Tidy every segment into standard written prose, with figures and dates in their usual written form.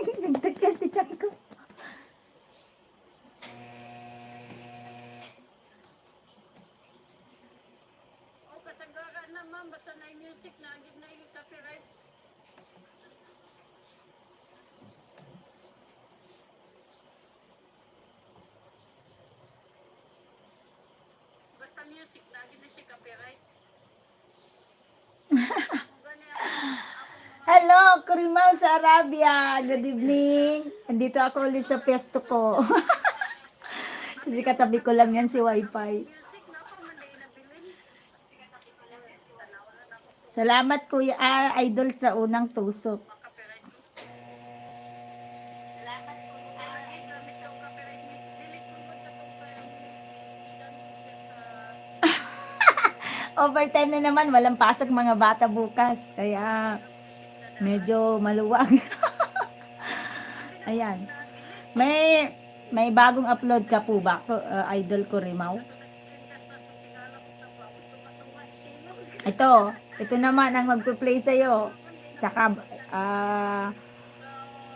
Nagtakal ti chat ko. O kasagara naman, basta na music na, hindi na yung copyright. Basta music na, hindi na siya copyright. Hello, Kurimaw sa Arabia. Good evening. Andito ako ulit sa pesto ko. Kasi katabi ko lang yan si Wi-Fi. Music na ako, manday na bilin. Salamat Kuya Idol sa unang tusok. Copyright ko. Salamat po. Lagi gamit kang copyright ni delete mo ba katong kayang Overtime na naman, walang pasok mga bata bukas. Kaya medyo maluwag. Ayan. May bagong upload ka po ba, Idol Kurimaw? Ito naman ang magpe-play sa'yo. Tsaka,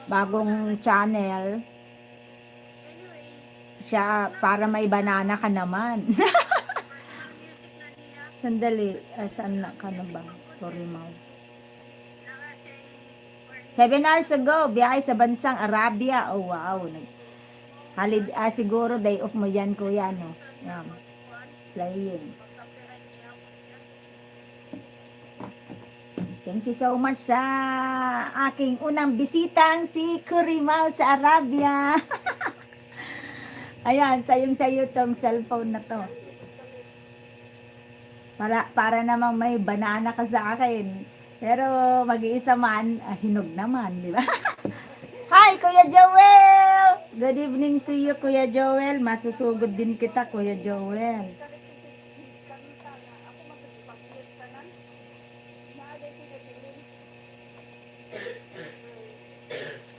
bagong channel. Siya, para may banana ka naman. Sandali, saan na ka na ba? Kurimaw. 7 hours ago, biyahe sa bansang Arabia. Oh, wow. Siguro day off mo yan, kuya, no? Yan. Playing. Thank you so much sa aking unang bisitang si Kurimaw sa Arabia. Ayan, sayong-sayo tong cellphone na to. Para namang may banana ka sa akin. Pero mag-iisa man, hinog naman, di ba? Hi, Kuya Joel! Good evening to you, Kuya Joel. Masusugod din kita, Kuya Joel.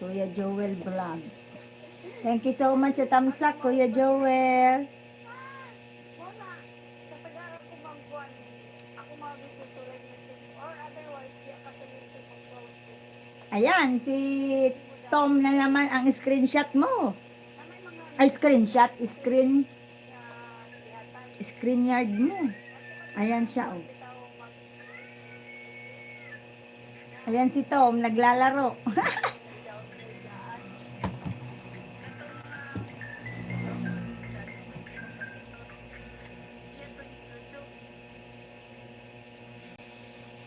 Kuya Joel Vlog. Thank you so much sa tamsak, Kuya Joel. Ayan, si Tom na naman ang screenshot mo. Ay, screen yard mo. Ayan siya, oh. Ayan si Tom, naglalaro.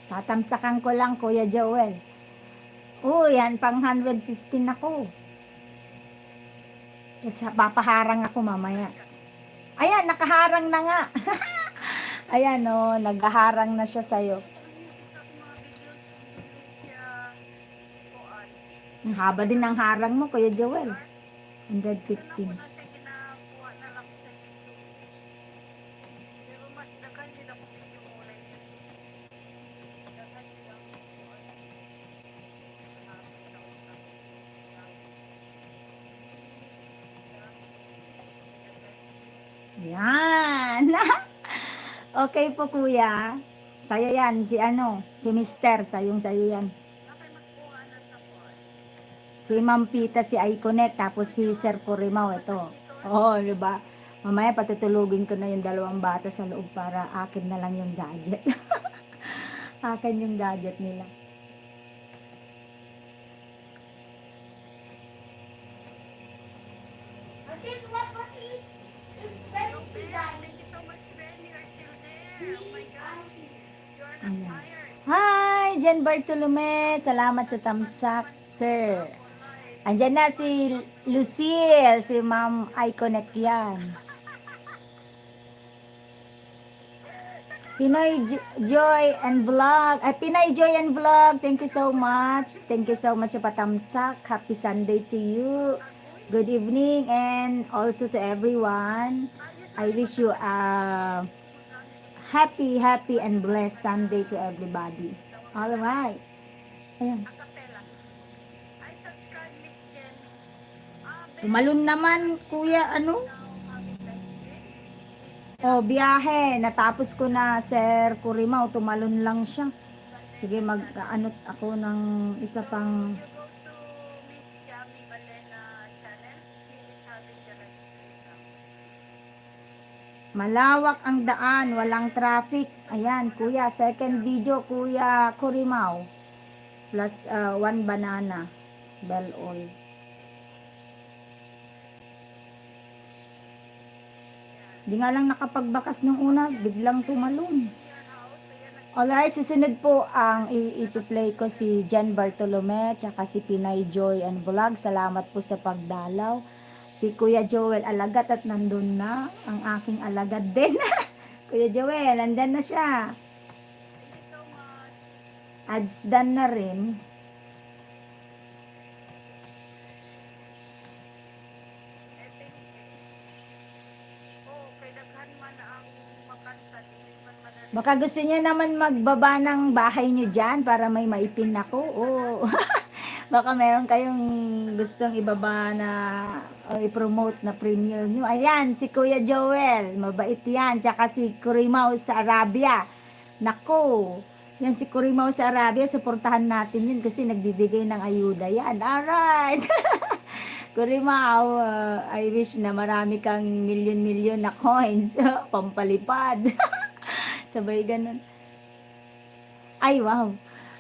Tatamsakan ko lang, Kuya Joel. Oh, yan, pang 115 ako. Tapos papaharang ako mamaya. Ayan, nakaharang na nga. Ayan, oh, naghaharang na siya sa'yo. Ang haba din ng harang mo, Kuya Joel. 115. Yan. Okay po, kuya. Sa'yo yan. Si Mister. Sayo yan. Si Ma'am Pita, si Iconet. Tapos si Sir Kurimaw. Ito. Oo, diba? Mamaya patutulugin ko na yung dalawang bata sa loob para akin na lang yung gadget. Akin yung gadget nila. Hi, Jen Bartolome. Salamat sa tamsak, sir. Andyan na si Lucille, si Ma'am Iconet yan. Pinoy Joy and Vlog. Pinoy Joy and Vlog. Thank you so much. Thank you so much sa patamsak. Happy Sunday to you. Good evening and also to everyone. I wish you a happy and blessed Sunday to everybody. All right. Ayan. Tumalon naman, kuya, biyahe. Natapos ko na, Sir Kurimaw. Tumalon lang siya. Sige, mag-ano ako ng isa pang Malawak ang daan, walang traffic. Ayan, kuya, second video, kuya Kurimaw. Plus one banana. Bell oil. Di nga lang nakapagbakas nung una, biglang tumalon. Alright, susunod po ang i-play ko si Jen Bartolome, tsaka si Pinay Joy and Vlog. Salamat po sa pagdalaw. Si Kuya Joel Alagat at nandun na ang aking alagad din. Kuya Joel, nandun na siya. Ads done na rin. Baka gusto niya naman magbaba ng bahay niyo dyan para may maipin ako. Oh. Baka meron kayong gustong ibaba na o i-promote na premiere nyo. Ayan, si Kuya Joel. Mabait yan. Tsaka si Kurimaw sa Arabia. Nako. Yan si Kurimaw sa Arabia. Suportahan natin yun kasi nagbibigay ng ayuda yan. Alright. Kurimaw, I wish na marami kang milyon-milyon na coins. Pampalipad. Sabay ganun. Ay, wow.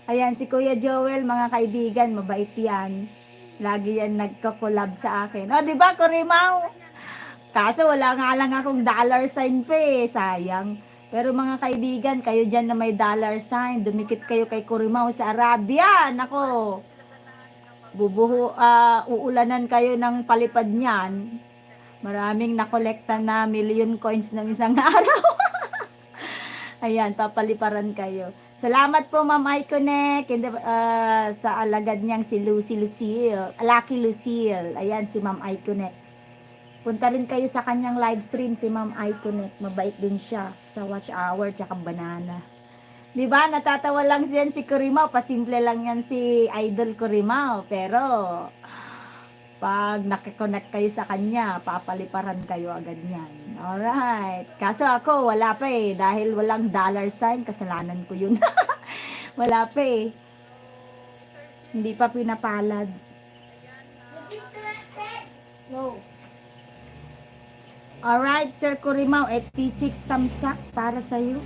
Ayan, si Kuya Joel, mga kaibigan, mabait yan. Lagi yan nagko-collab sa akin. O, diba, Kurimaw? Kaso wala nga lang akong dollar sign pa eh. Sayang. Pero mga kaibigan, kayo dyan na may dollar sign, dumikit kayo kay Kurimaw sa Arabia. Nako. Uulanan kayo ng palipad niyan. Maraming nakolekta na million coins ng isang araw. Ayan, papaliparan kayo. Salamat po, Ma'am Iconek, sa alagad niyang si Lucille, Lucky Lucille. Ayan, si Ma'am Iconek. Punta rin kayo sa kanyang live stream, si Ma'am Iconek. Mabait din siya sa watch hour, tsaka banana. Diba, natatawa lang siyan si Kurimaw. Pasimple lang yan si Idol Kurimaw. Pero, pag nakikonnect kayo sa kanya, papaliparan kayo agad yan. Alright. Kaso ako, wala pa eh. Dahil walang dollar sign, kasalanan ko yun. Wala pa eh. Hindi pa pinapalad. No. Alright, Sir Kurimaw, 86 thumbs up para sa'yo.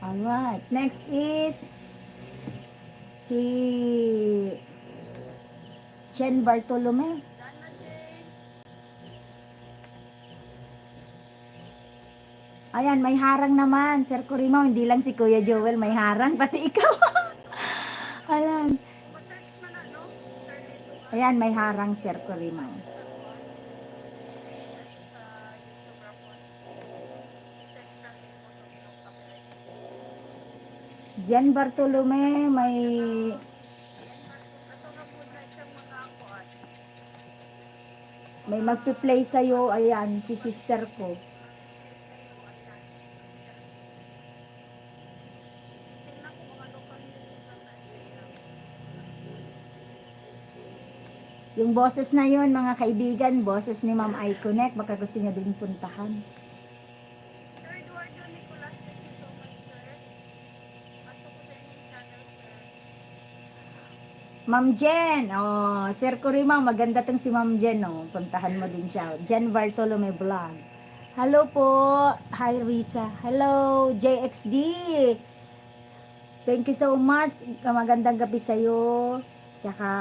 Alright, next is si Jen Bartolome. Ayan, may harang naman, Sir Kurimaw. Hindi lang si Kuya Joel may harang, pati ikaw. Ayan. Ayan, may harang, Sir Kurimaw. Jen Bartolome, may magpi-play sa'yo. Ayan, si sister ko. Yung boses na yon, mga kaibigan, boses ni Ma'am Iconek, baka gusto niya din puntahan. Ma'am Jen, oh, Sir Kurimaw, maganda tong si Ma'am Jen, oh, puntahan mo din siya. Jen Bartolome Vlog. Hello po, hi Risa. Hello, JXD. Thank you so much. Magandang gabi sa'yo. Tsaka,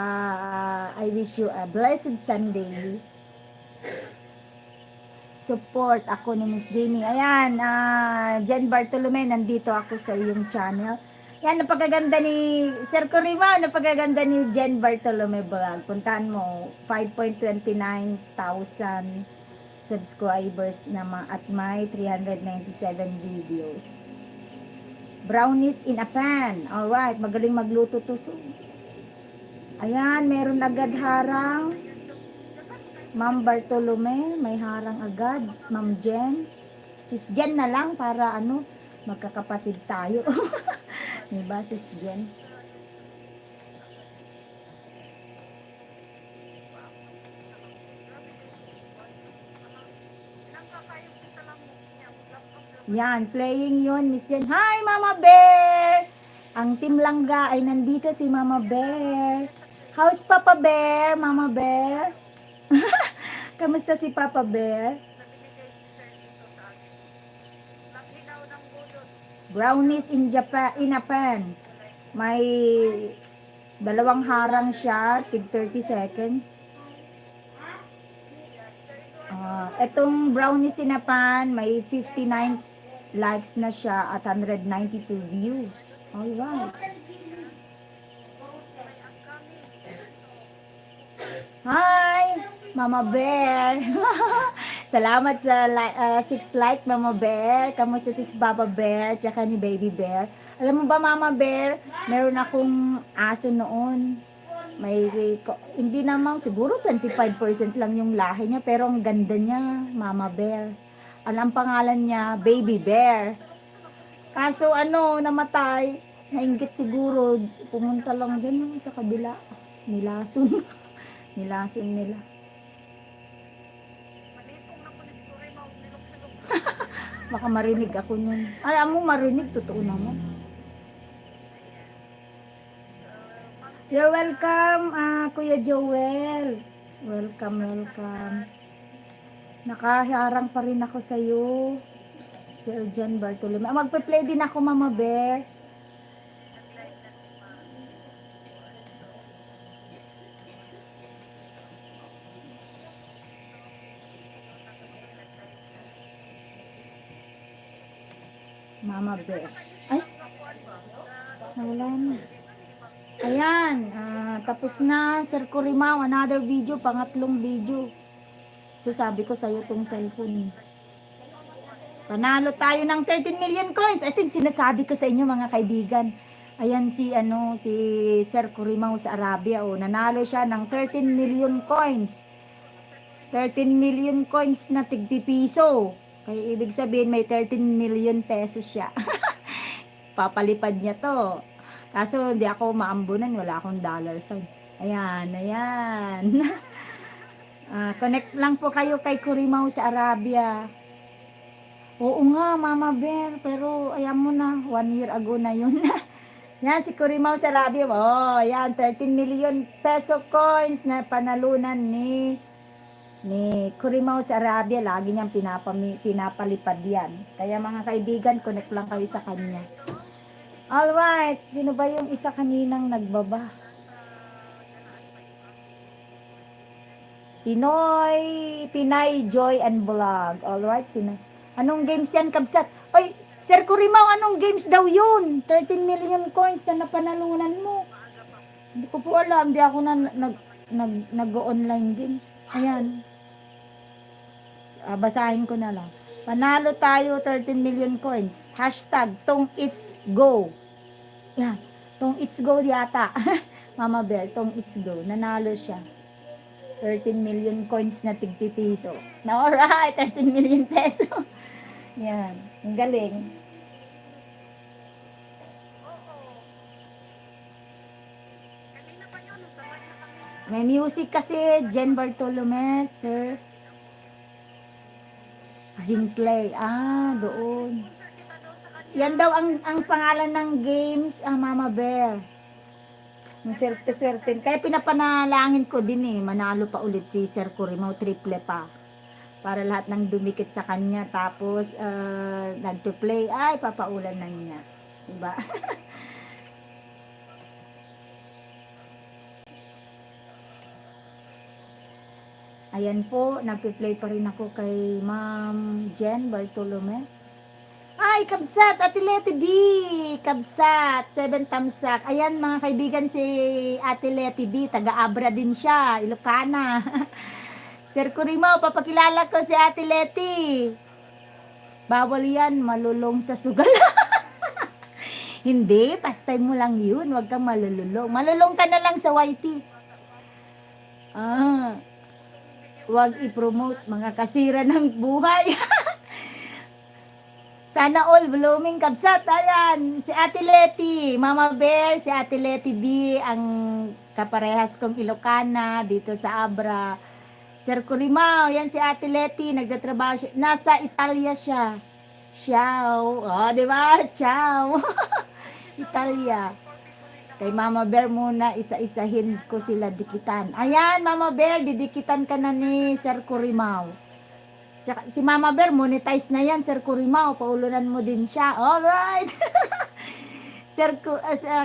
I wish you a blessed Sunday. Support ako ni Miss Jamie. Ayan, Jen Bartolome, nandito ako sa iyong channel. Yan, napagaganda ni Sir Kurimaw, napagaganda ni Jen Bartolome Vlog. Puntahan mo, 5.29,000 subscribers na at may 397 videos. Brownies in a pan. Alright, magaling magluto to. Ayan, meron agad harang. Ma'am Bartolome, may harang agad. Ma'am Jen. Sis Jen na lang para magkakapatid tayo. Diba, Sis Jen? Yan, playing yun, Miss Jen. Hi, Mama Bear! Ang Team Langga ay nandito si Mama Bear. How's Papa Bear, Mama Bear? Kamusta si Papa Bear? Naghilaw ng gulot. Brownies in Japan. May dalawang harang siya, tig 30 seconds. Etong brownies in Japan, may 59 likes na siya at 192 views. Alright. Hi, Mama Bear. Salamat sa 6 like, Mama Bear. Kamusta si Papa Bear, tsaka ni Baby Bear. Alam mo ba, Mama Bear, meron akong aso noon. Hindi naman, siguro 25% lang yung lahi niya, pero ang ganda niya, Mama Bear. Ang pangalan niya, Baby Bear. Kaso namatay. Nainggit siguro, pumunta lang din sa kabila. Nilason. Nilason nila. Malipong na po ni Siguro yung nilog-silog. Baka marinig ako nun. Alam mo, marinig, totoo naman. You're welcome, Kuya Joel. Welcome. Nakaharang pa rin ako sa'yo. Si Eljan Bartolome. Magpe-play din ako, Mama Bear. Mama Bear. Ay, nawala na. Ayan, tapos na, Sir Corimao, another video, pangatlong video. So sabi ko sa'yo tong cellphone. Panalo tayo ng 13 million coins. Ito yung sinasabi ko sa inyo mga kaibigan. Ayan si Sir Corimao sa Arabia. Nanalo siya ng 13 million coins. 13 million coins na tigpipiso. Kaya ibig sabihin may 13 million pesos siya. Papalipad niya to. Kaso hindi ako maambunan, wala akong dollar sign. Ayan. Connect lang po kayo kay Corimao sa Arabia. Oo nga, Mama Bear, pero ayan mo na, 1 year ago na yun. Yan, si Corimao sa Arabia. Yan, 13 million peso coins na panalunan ni Corimao sa Arabia. Lagi niyang pinapalipad yan. Kaya mga kaibigan, connect lang kayo sa kanya. Alright, sino ba yung isa kaninang nagbaba? Pinay Joy and Vlog. Alright, Pinay. Anong games yan, Kabsat? Oy, Sir Corimao, anong games daw yun? 13 million coins na napanalunan mo. Hindi ko po alam, hindi ako na nag-online games. Ayan. Basahin ko na lang. Panalo tayo 13 million coins. Hashtag Tong It's Go. Yan. Tong It's Go yata. Mama Bear, Tong It's Go. Nanalo siya. 13 million coins na tigpipiso. Na alright, 13 million peso. Yan. Ang galing. Kanina pa yun, sabay na kami. May music kasi, Jen Bartolome, Sir Zinplay. Doon. Kita daw sa kanya. Yan daw ang pangalan ng games, Mama Bear. Yung swerte. Kaya pinapanalangin ko din manalo pa ulit si Sir Corimao, triple pa. Para lahat ng dumikit sa kanya. Tapos, nagto-play, papaulan na niya. Diba? Ayan po, nagpe-play pa rin ako kay Ma'am Jen Bartolome. Kabsat, Ate Leti D. Kabsat, 7 thumbs up. Ayan mga kaibigan, si Ate Leti D. Taga-Abra din siya, Ilocana. Sir Corimao, papakilala ko si Ate Leti. Bawal yan, malulong sa sugal. Hindi, pastime mo lang yun. Huwag kang malululong. Malulong ka na lang sa YT. Huwag i-promote mga kasira ng buhay. Sana all blooming, Kabsat. Ayan, si Ate Leti, Mama Bear, si Ate Leti D, ang kaparehas kong Ilocana dito sa Abra. Sir Corimao, yan si Ate Leti, nagtatrabaho siya. Nasa Italia siya. Ciao. Di ba? Ciao. Italia. Kay Mama Bear muna, isa-isahin ko sila dikitan. Ayan, Mama Bear, didikitan ka na ni Sir Kurimao. Tsaka, si Mama Bear, monetize na yan, Sir Kurimao. Paulunan mo din siya. Alright!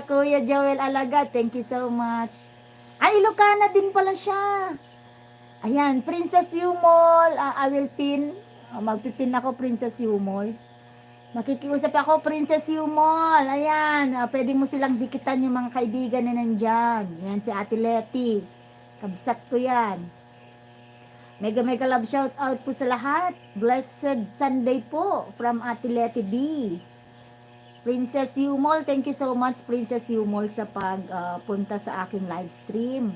Kuya Joel Alaga, thank you so much. Ay, Ilocana din pala siya. Ayan, Princess Yumol, I will pin. Magpipin ako, Princess Yumol. Makikiusap ako, Princess Yumol. Ayan, pwede mo silang dikitan yung mga kaibigan na nandyan. Yan, si Ate Leti. Kabsat ko yan. Mega mega love shout out po sa lahat. Blessed Sunday po from Ate Leti B. Princess Yumol, thank you so much Princess Yumol sa pagpunta sa aking live stream.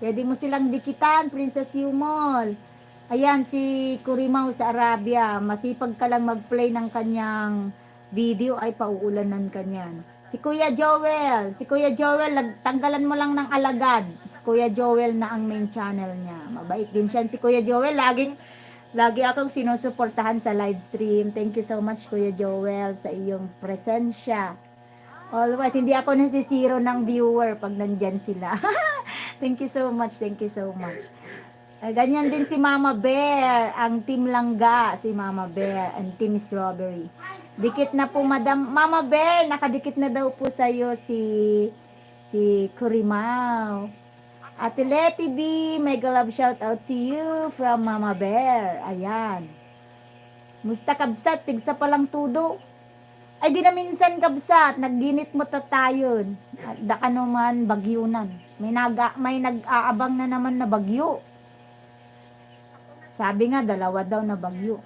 Pwede mo silang dikitan, Princess Yumol. Ayan, si Kurimao sa Arabia. Masipag ka lang mag-play ng kanyang video ay pauulanan ka niyan. Si Kuya Joel, tanggalan mo lang ng alagad. Si Kuya Joel na ang main channel niya. Mabait din siya. Si Kuya Joel, lagi akong sinusuportahan sa live stream. Thank you so much Kuya Joel sa iyong presensya. Alright, hindi ako nasisiro ng viewer pag nandyan sila. Thank you so much, thank you so much. Ganyan din si Mama Bear, ang Team Langga, si Mama Bear, and Team Strawberry. Dikit na po Madam Mama Bear, nakadikit na daw po sa iyo si Kurimao. Ate Leti B, mega love shout out to you from Mama Bear. Ayan. Musta kabsat, tigsa palang tudo. Ay di na minsan kabsat, nagginit mo tatayon. At da ka naman bagyunan. May nag-aabang na naman na bagyo. Sabi nga, 2 daw na bagyo.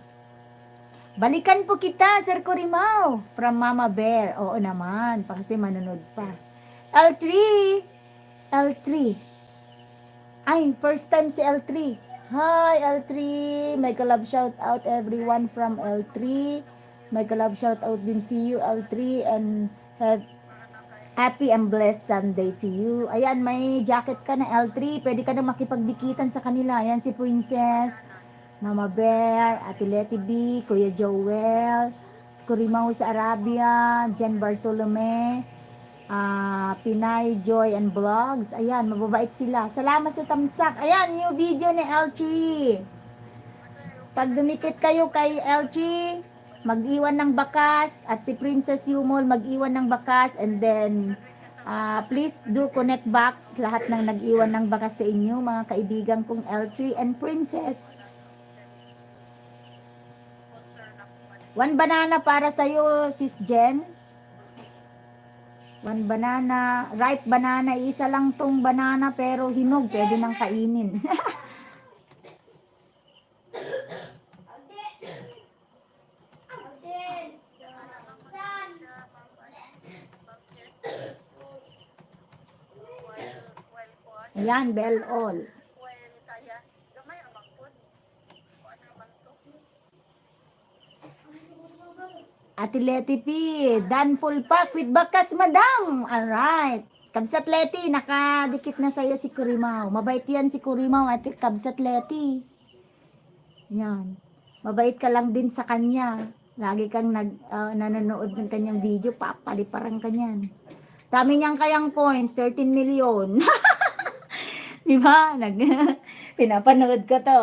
Balikan po kita, Sir Kurimao, from Mama Bear. Oo naman, kasi manunod pa. L3. Ay, first time si L3. Hi, L3. May love shout out everyone from L3. May love shout out din to you, L3. And happy and blessed Sunday to you. Ayan, may jacket ka na L3. Pwede ka na makipagdikitan sa kanila. Ayan si Princess, Mama Bear, Ate Leti B, Kuya Joel, Kurimao sa Arabia, Jan Bartolome, Pinay Joy and Vlogs. Ayan, mababait sila. Salamat sa tamsak. Ayan, new video ni L3. Pag dumikit kayo kay L3, mag-iwan ng bakas, at si Princess Yumol mag-iwan ng bakas, and then please do connect back lahat ng nag-iwan ng bakas sa inyo, mga kaibigan kong L3 and Princess. 1 banana para sa'yo, Sis Jen. 1 banana, ripe banana, isa lang tong banana pero hinog, pwede nang kainin. Ayan, bell all. Ate Leti P, done full pack with bakas, madam. Alright. Kabsat Leti, nakadikit na sa'yo si Kurimao. Mabait yan si Kurimao, Ate Kabsat Leti. Yan. Mabait ka lang din sa kanya. Lagi kang nanonood ng kanyang video, papaliparan ka niyan. Dami niyang kayang coins, 13 million. Diba? Pinapanood ko to.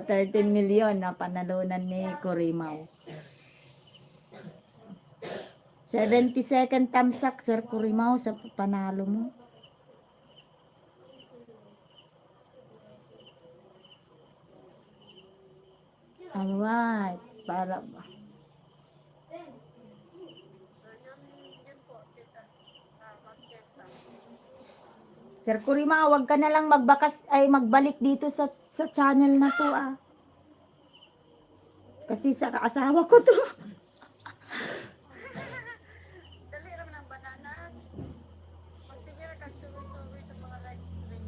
13 million na panalunan ni Kurimao. 70-second tamsak, Sir Kurimao, sa panalo mo. Alright. Para ba? Sir Kurimao, wag ka na lang magbalik dito sa channel na to Kasi sa asawa ko to.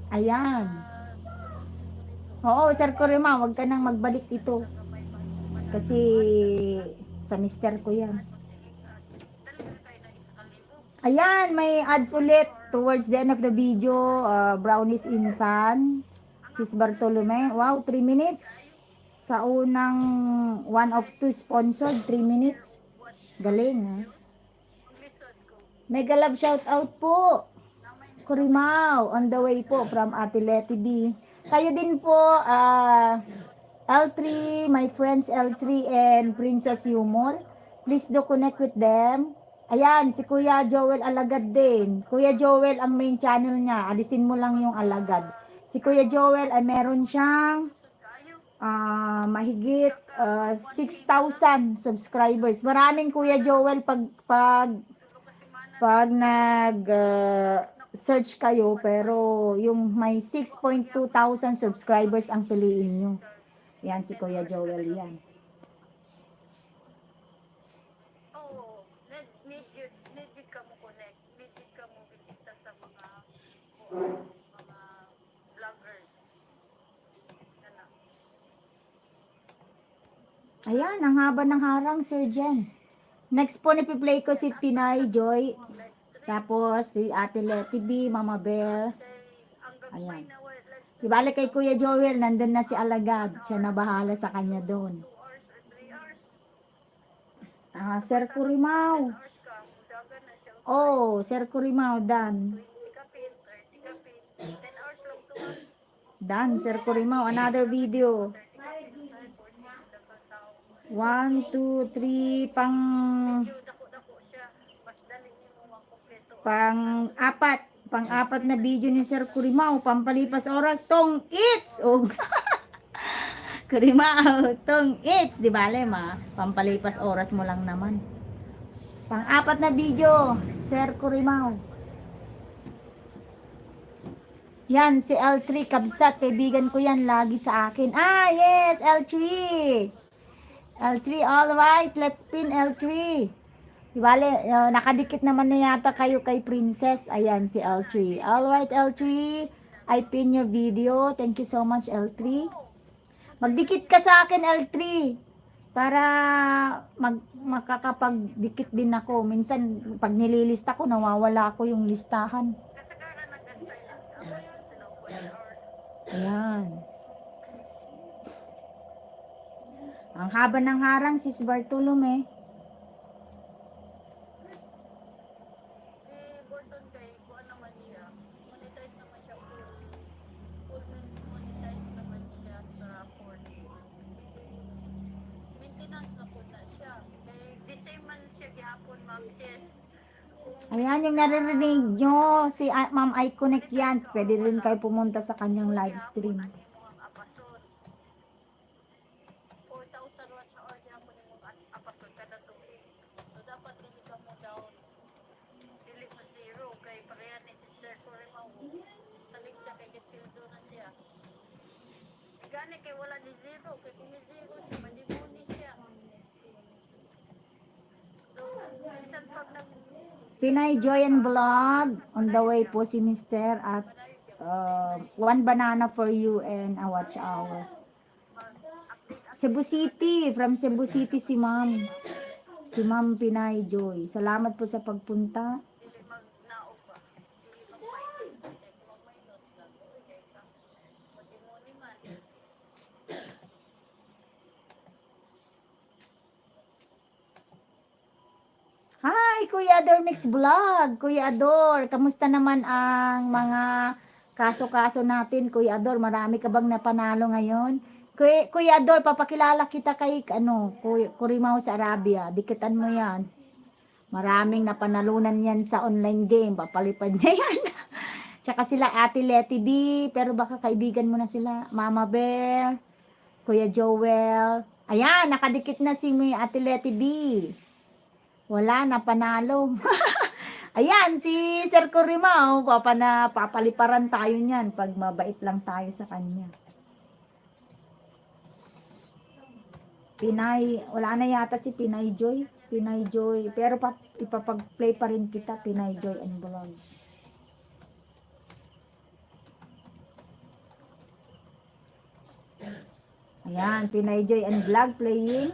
Ayan. Oo, Sir Kurimao, wag ka nang magbalik dito. Kasi sa mister ko yan. Ayan, may ads ulit towards the end of the video. Brownies in pan. Sis Bartolome. Wow, 3 minutes. Sa unang 1 of 2 sponsored, 3 minutes. Galing, ha? Mega love shout out po. Kurimao, on the way po from Ate Leti B. Kayo din po, L3, my friends L3 and Princess Humor. Please do connect with them. Ayan, si Kuya Joel Alagad din. Kuya Joel, ang main channel niya. Alisin mo lang yung Alagad. Si Kuya Joel ay meron siyang mahigit 6,000 subscribers. Maraming Kuya Joel pag nag search kayo, pero yung may 6.2 thousand subscribers ang piliin nyo. Yan si Kuya Joel yan. Oo, need ka mo connect. Need ka mo bisita sa mga vloggers. Ano? Ayan, ang haba ng harang, Sir Jen. Next po, nipi-play ko si Pinay Joy. Tapos, si Ate Leti B, Mama Bell. Ayan. Ibalik kay Kuya Joel, nandun na si Alagad. Siya na bahala sa kanya doon. Sir Kurimao. Oh, Sir Kurimao, Dan. Dan, Sir Kurimao, another video. 1, 2, 3, pang-apat na video ni Sir Kurimao, pampalipas oras, tong it's! Oh. Kurimao, tong it's! Di bale ma, pampalipas oras mo lang naman. Pang-apat na video, Sir Kurimao. Yan, si L3 Kabsat, kaibigan ko yan, lagi sa akin. Yes, L3! L3, alright, let's spin L3. Bale, nakadikit naman na yata kayo kay Princess. Ayan, si L3. Alright, L3, I pin your video. Thank you so much, L3. Magdikit ka sa akin, L3. Para makakapagdikit din ako. Minsan, pag nililista ko, nawawala ako yung listahan. Ayan. Ang haba ng harang, Sis Bartolome. Ayan, yung naririnig nyo, si Ma'am Iconic yan. Pwede rin kayo pumunta sa kanyang live stream. Pinay Joy and Vlog, on the way po si Mr. at one banana for you and a watch hour. Cebu City, from Cebu City si Ma'am. Si Ma'am Pinay Joy. Salamat po sa pagpunta. Hi, Kuya Ador Mix Vlog. Kuya Ador, kamusta naman ang mga kaso-kaso natin, Kuya Ador? Marami ka bang napanalo ngayon? Kuya Ador, papakilala kita kay Kurimao sa Arabia. Dikitan mo yan. Maraming napanalunan yan sa online game. Papalipad niya yan. Tsaka sila Ate Leti B, pero baka kaibigan mo na sila. Mama Bear, Kuya Joel. Ayan, nakadikit na si Ate Leti B. Wala, napanalo. Ayan, si Sir Kurimao, papaliparan tayo niyan pag mabait lang tayo sa kanya. Pinay, wala na yata si Pinay Joy. Pinay Joy, pero ipapag-play pa rin kita, Pinay Joy and Vlog. Ayan, Pinay Joy and Vlog playing.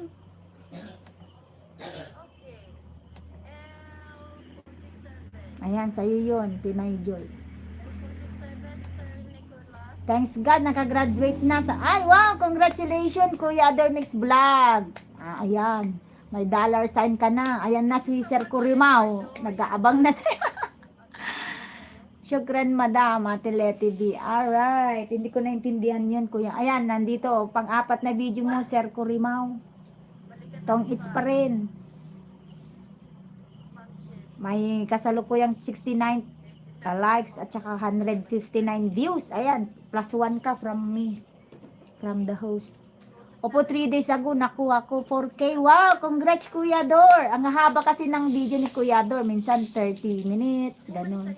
Ayan, sa'yo yun, Pinay Joy. Thanks God, nakagraduate na sa... Ay, wow! Congratulations, Kuya Adormix Vlog. Ayan. May dollar sign ka na. Ayan na si Sir Kurimao. Nag-aabang na siya. Syukran, Madam, Ate Leti B. Alright. Hindi ko naintindihan yun, kuya. Ayan, nandito. Pang-apat na video mo, Sir Kurimao. Tong it's pa rin. May kasalukuyang 69 likes at saka 159 views. Ayan, plus 1 ka from me. From the host. Opo, 3 days ago, nakuha ko 4K. Wow, congrats, Kuya Dor. Ang haba kasi ng video ni Kuya Dor. Minsan 30 minutes, ganun.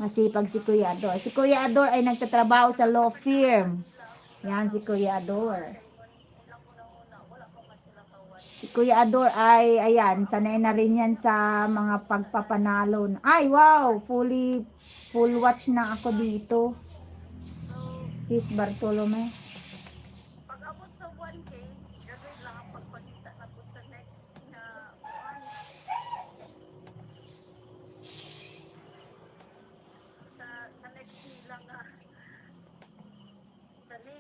Masipag si Kuya Ador. Si Kuya Ador ay nagtatrabaho sa law firm. Yan si Kuya Ador. Si Kuya Ador ay, ayan, sanay na rin yan sa mga pagpapanalo. Ay, wow, full watch na ako dito. Sis Bartolome. Pag abot sa 1K, gagawin lang ang pagpakita na po sa next na sa next nila nga dali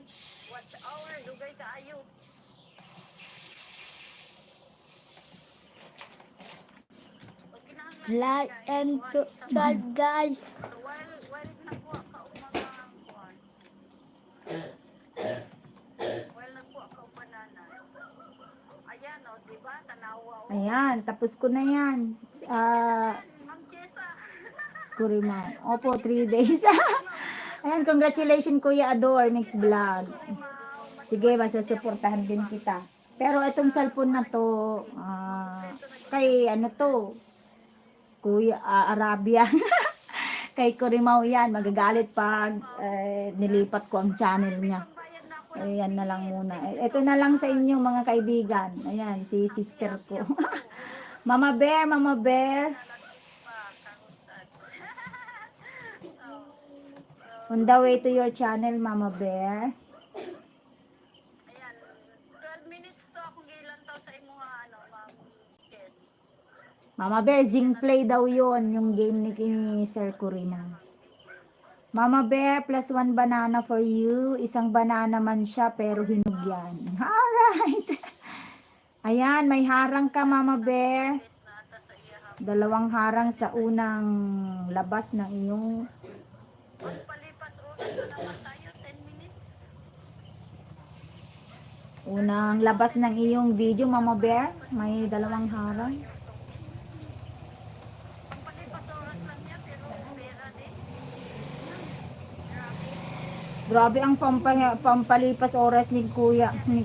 watch hour dugay kaayo. Pag kinahanglan Like and subscribe, guys. so while nagkuha ka og mga kuan, while nagkuha ka og banana, ayan o, diba, tanawa o. Ayan, tapos ko na yan. Ma'am Jessa. Kurimao. Opo, 3 days. Ayan, congratulations, Kuya Ador, Mix Vlog. Sige, masasuportahan din kita. Pero itong cellphone na to, kay ano to, Kuya Arabia. Kay Kurimao yan, magagalit pag nilipat ko ang channel niya. Ayan na lang muna. Ito na lang sa inyo mga kaibigan. Ayan, si sister ko. Mama Bear, Mama Bear. On the way to your channel, Mama Bear. Ayan, 12 minutes to akong gilantaw sa imo nga ano, Ma'am Jess. Mama Bear, Zing Play daw yon yung game ni Sir Kurima. Mama Bear, plus 1 banana for you. Isang banana man siya, pero hinog yan. Alright. Ayan, may harang ka, Mama Bear. Dalawang harang sa unang labas ng iyong Palipas oras na naman tayo, 10 minutes. unang labas ng iyong video, Mama Bear. May dalawang harang. Ang palipas oras lang niya, pero pera din. Grabe. Grabe ang pampalipas oras ni Kuya, ni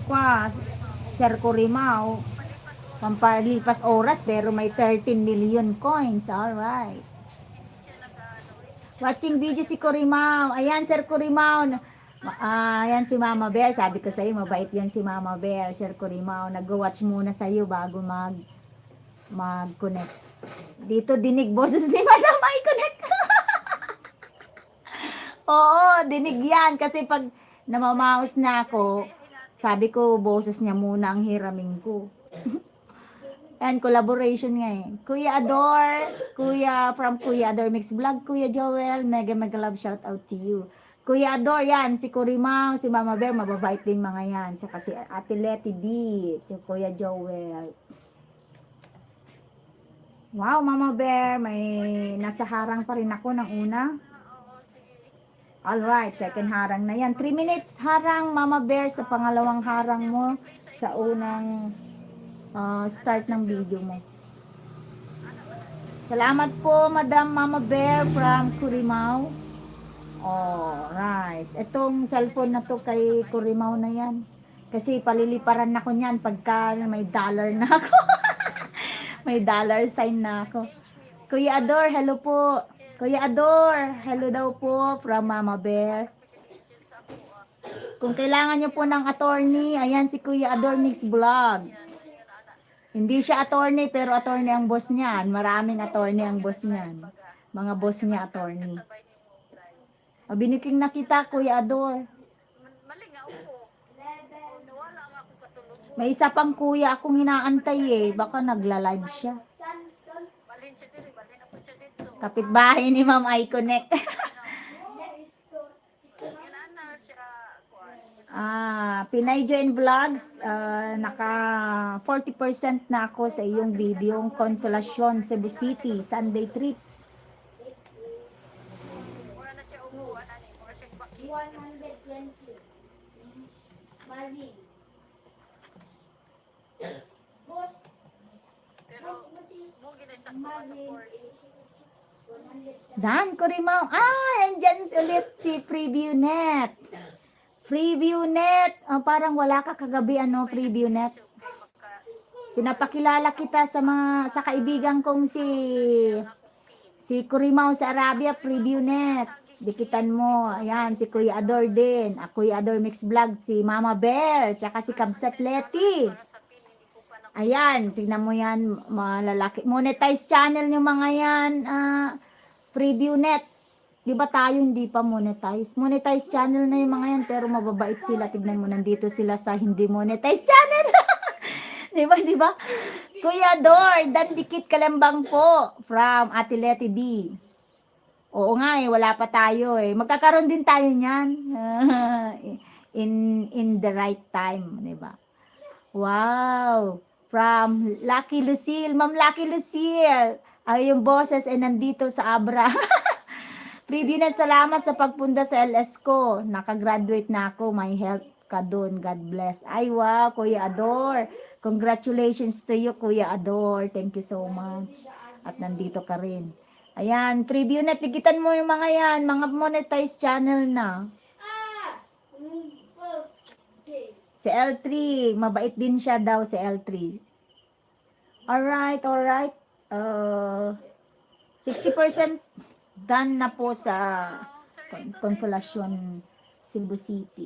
Sir Kurimao. Pampalipas oras, pero may 13 million coins. Alright. Siya nag-ano eh. Watching video si Kurimao. Ayan, Sir Kurimao. Ayan si Mama Bear. Sabi ko sa'yo, mabait yan si Mama Bear. Sir Kurimao, nag-watch muna sa'yo bago mag-connect. Dito, dinig boses ni Madam ay connect. Oo, dinig yan. Kasi pag namamaos na ako, sabi ko, boses niya muna ang hiramin ko. And collaboration nga eh. Kuya Ador, from Kuya Ador Mix Vlog, Kuya Joel, mega love shout out to you. Kuya Ador, yan, si Kurimao, si Mama Bear, mababait din mga yan. Saka si Ate Leti B, si Kuya Joel. Wow, Mama Bear, may nasa harang pa rin ako ng una. Alright, second harang na yan. 3 minutes harang, Mama Bear, sa pangalawang harang mo sa unang start ng video mo. Salamat po, Madam Mama Bear from Kurimao. Alright. Itong cellphone na to kay Kurimao na yan. Kasi paliliparan na ko niyan pagka may dollar na ako. May dollar sign na ako. Kuya Ador, hello po. Kuya Ador, hello daw po from Mama Bear. Kung kailangan nyo po ng attorney, ayan si Kuya Ador Mix Vlog. Hindi siya attorney, pero attorney ang boss niyan. Maraming attorney ang boss niyan. Mga boss niya attorney. Biniking na kita, Kuya Ador. Mali nga ako. Nawala nga ako katulog mo. May isa pang kuya akong inaantay eh. Baka nagla-live siya. Balin siya dito, balin ako siya dito. Kapitbahay ni Ma'am I Connect. Yan ana siya kuan. Pinay Join Vlogs, naka 40% na ako sa iyong video, Konsolasyon, Cebu City, Sunday trip. Mura na siya umuan, ani. Mura siya baki. 120. Mali. Pero, mo ginasakto ka sa port. Dan ko rin mo. Andyan ulit si Preview Net. Preview Net. Parang wala ka kagabi, Preview Net. Okay, magka, Pinapakilala kita sa kaibigan kong si Kurimao sa Arabia, Preview Net. Dikitan mo. Ayan, si Kuya Ador din. Kuya Ador Mix Vlog, si Mama Bear, tsaka si Kabsat Leti. para sa pin, hindi ko pa na. Ayan, tingnan mo yan, malalaki. Monetize channel yung mga yan, Preview Net. Di ba tayo hindi pa monetize? Monetize channel na yung mga yan, pero mababait sila. Tignan mo, nandito sila sa hindi monetize channel. Di ba? Kuya Dor, Dandikit Kalambang po, from Ate Leti B. Oo nga wala pa tayo Magkakaroon din tayo niyan. in the right time, di ba? Wow! From Lucky Lucille, Ma'am Lucky Lucille. Yung boses nandito sa Abra. Preview na salamat sa pagpunta sa LS ko. Nakagraduate na ako. May health ka doon. God bless. Ay wow, Kuya Ador. Congratulations to you, Kuya Ador. Thank you so much. At nandito ka rin. Ayan, preview na. Tigitan mo yung mga yan. Mga monetized channel na. Si L3. Mabait din siya daw si L3. Alright. 60% done na po sa Konsolasyon, Cebu City.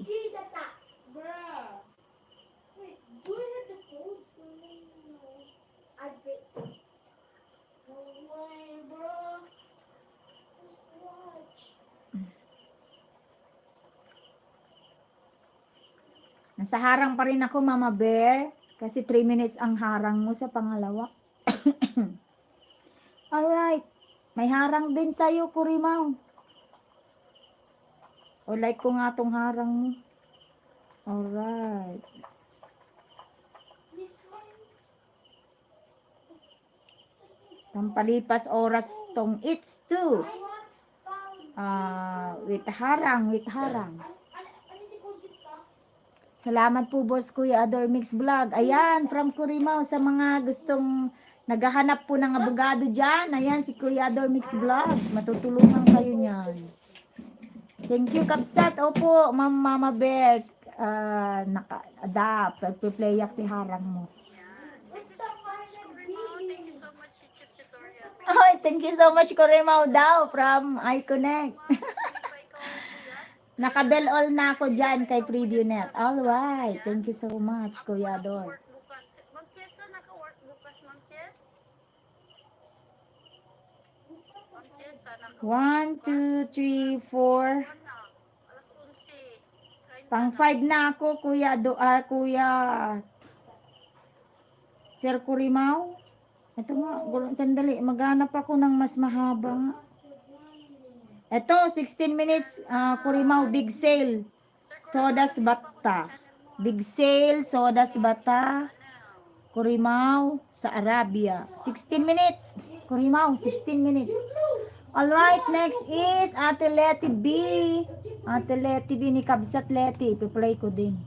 Nasa harang pa rin ako, Mama Bear. Kasi 3 minutes ang harang mo sa pangalawa. Alright. May harang din sa'yo, Kurimaw. O like ko nga tong harang mo. Alright. Tampalipas oras tong it's 2. With harang. Salamat po, Boss Kuya Ador Mix Vlog. Ayan, from Kurimaw sa mga gustong naghahanap po ng abogado dyan. Ayan, si Kuya Ador Mix Vlog. Matutulungan kayo niyan. Thank you, Kapsat. Opo, Mama Bear. Naka-adapt. Nagpe-play si harang mo. Thank you so much, Kurimaw daw from iConnect. Naka-bell all na ako dyan kay Preview Net. Alright. Thank you so much, Kuya Ador. Mag-chess na naka-work bukas, Ma'am Chess? Ma'am Chess, naka-work 1, 2, 3, 4. alas 11. Pang 5 na ako, Kuya Sir Kurimaw. Ito nga, sandali. Maghanap ako ng mas mahaba nga. Ito, 16 minutes, Kurimaw, big sale. Sodas Bata. Big sale, Sodas Bata. Kurimaw, sa Arabia. 16 minutes. Kurimaw, 16 minutes. Alright, next is Ate Leti B. Ate Leti B ni Kabsat Leti. Ipi-play ko din.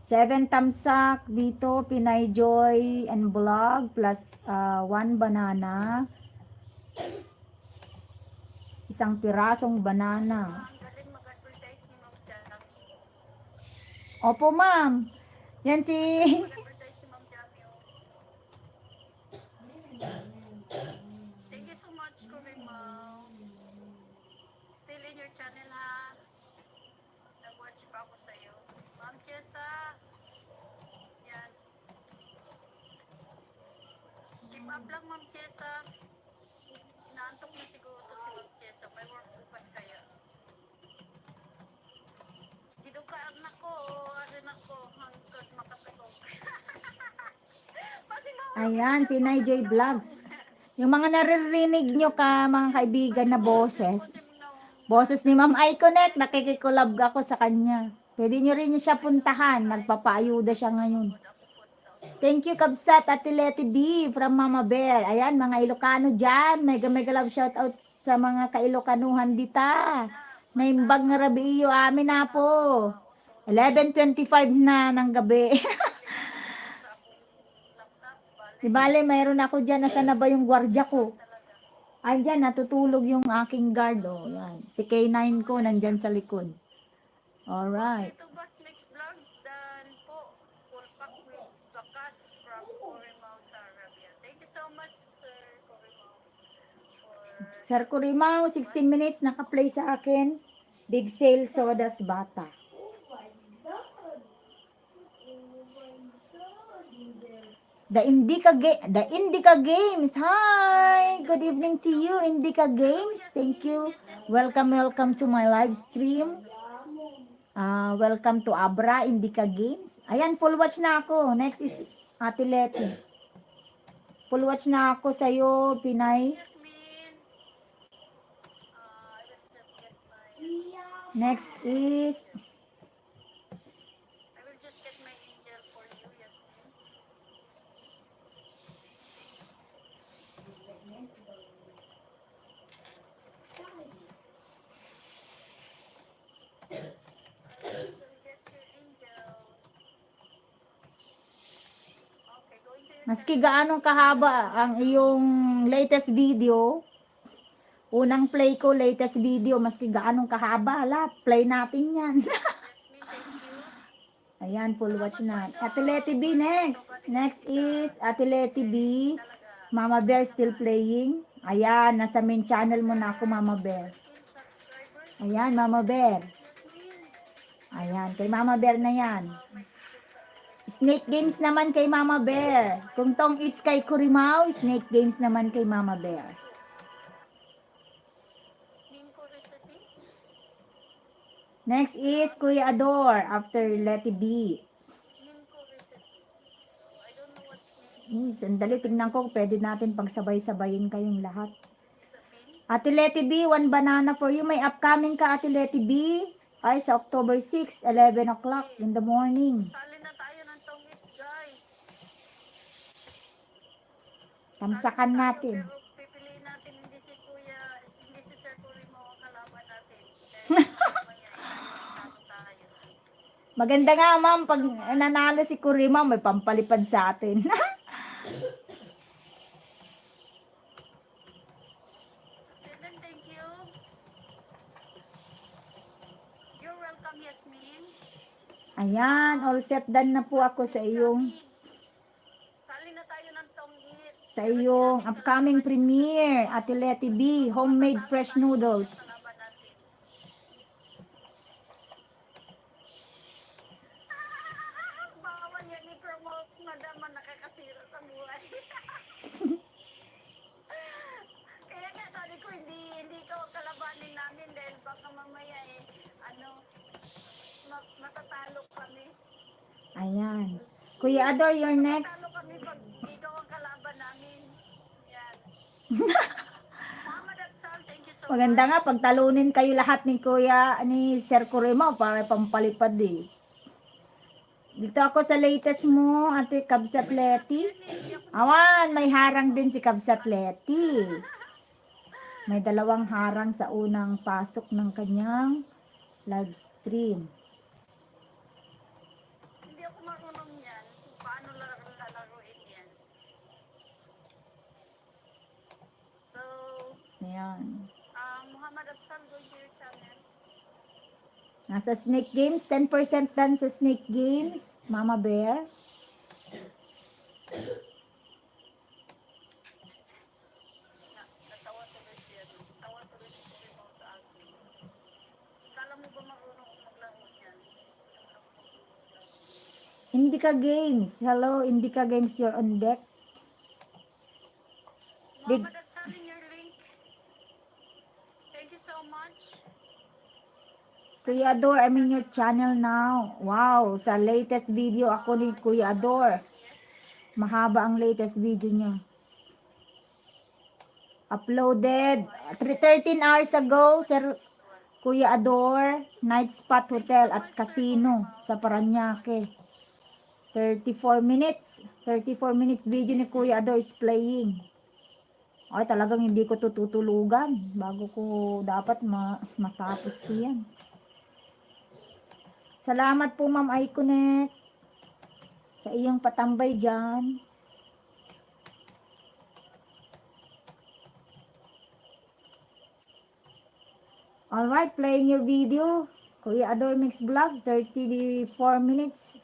Seven tamsak dito, Pinay Joy and Vlog plus 1 banana. Isang pirasong banana. Galing mag-advertise ni Ma'am Jami. Opo, ma'am. Yan si Mag-advertise si Ma'am Jami. Thank you so much, Kurimaw. Still in your channel, ha? Nag-watch pa ako sa'yo. Ma'am Chessa. Yan. Keep up lang, Ma'am Chessa. Inaantok na siguro to si Ma'am Chessa. May work bukas kaya. Dito ka, anak ko. Arin ako. Hanggang makapagod. Ayan, Pinay Joy Vlogs. Yung mga naririnig nyo ka, mga kaibigan na boses, Boses ni Ma'am Iconet, nakikikolab ako sa kanya. Pwede nyo rin siya puntahan. Nagpapaayuda siya ngayon. Thank you, Kabsat at Leti B from Mama Bear. Ayan, mga Ilocano dyan. Mega love shout out sa mga ka-Ilocanuhan dita. Naimbag nga rabi iyo, amin na po. 11:25 na ng gabi. Di bale, mayroon ako dyan. Nasaan na ba yung gwardiya ko? Andyan, natutulog yung aking guard. Oh, yan. Si K9 ko, nandyan sa likod. Alright. Ito ba next vlog? Dan po, full pack with bakas from Corimao Sarabia. Thank you so much, Sir Corimao. Sir Corimao, 16 minutes, naka-play sa akin. Big Sale Sodas Bata. The Indica Games. Hi. Good evening to you, Indica Games. Thank you. Welcome to my live stream. Welcome to Abra Indica Games. Ayan, full watch na ako. Next is Ate Leti. Full watch na ako sa iyo, Pinay. Yasmin, I will just get Next is my angel for you, Yasmin. I will get your angel. Okay, going to your maski gaanong kahaba ang iyong latest video. Unang play ko, latest video, maski gaanong kahaba, hala, play natin yan. Yasmin, thank you. Ayan, full watch na. Ate Leti B next. Next is Ate Leti B. Mama Bear still playing. Ayan, nasa main channel mo na ako, Mama Bear. Subscribers, Ayan, Mama Bear. Yasmin. Ayan, kay Mama Bear na yan. Snake Games naman kay Mama Bear. Kung Tong It's kay Corimao, Snake Games naman kay Mama Bear. Ninko recipe. Next is Kuya Ador after Leti B. Ninko recipe. I don't know what's Ninko. Sandali, tingnan ko. Pwede natin pagsabay-sabayin kayong lahat. Is a pin. Ate Leti B, one banana for you. May upcoming ka, Ate Leti B. Ay, sa October 6, 11 o'clock in the morning. Sali na tayo ng tongit, guys. Tamsakan natin. Pero pipiliin natin hindi si Sir Corimao ang kalaban natin. Dahil mamaya ay tayo. Maganda nga, ma'am, pag nanalo si Corimao, may pampalipad sa atin. Then thank you. You're welcome, Yasmin. Ayan, all set done na po ako sa iyong Sali na tayo ng tongit. upcoming premiere, Ate Leti B, homemade fresh noodles. Kalaban natin. Bawal yan i-promote, madam, nakakasira sa buhay. Kaya nga sabi ko, hindi ko kalabanin namin dahil baka mamaya matatalo kami. Ayan. Kuya Ador, you're next. Matatalo kami pag ikaw ang kalaban namin. Yan. Muhammad Atsal, thank you so much. Maganda nga, pagtalunin kayo lahat ni Sir Corimao para pampalipad eh. Dito ako sa latest mo, Ate Kabsat Leti. Awan, may harang din si Kabsat Leti. May dalawang harang sa unang pasok ng kanyang live stream. Hindi ako marunong yan. Kung paano lalaruin yan. So, Ayan. Muhammad Atsal, go to your channel. Nasa Snake Games, 10% done sa Snake Games, Mama Bear. Natawa tuloy siya. Natawa tuloy si Corimao sa akin. Kala mo ba marunong akong maglaro yan? Indica Games. Hello, Indica Games, you're on deck. Big- Muhammad Atsal in your link. Thank you so much. Kuya Ador, I'm in your channel now. Wow, sa latest video ako ni Kuya Ador. Mahaba ang latest video niya. Uploaded 13 hours ago, Sir Kuya Ador, Night Spot Hotel at Casino sa Paranaque. 34 minutes. 34 minutes video ni Kuya Ador is playing. Ay, talagang hindi ko tututulugan bago ko dapat matapos ko yan. Salamat po Ma'am Iconet sa iyong patambay dyan. Alright, playing your video. Kuya Ador Mix Vlog, 34 minutes.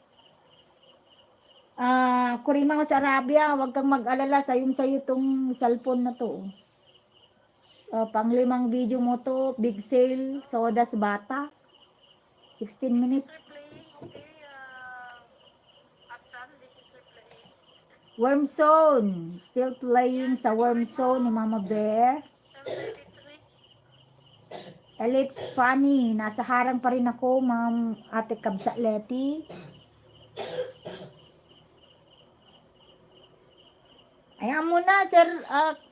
Kurimaw sa Arabia, huwag kang mag-alala, sayo tong cellphone na to. Pang-5 video mo to, big sale, sodas bata. 16 minutes. Playing, okay. Aksan, this is replaying. Worm Zone, still playing sa Worm Zone ni Mama Bear. 7:33. Ellipse Funny, nasa harang pa rin ako, Ma'am Ate Kabsa Leti. Ayan mo na, Sir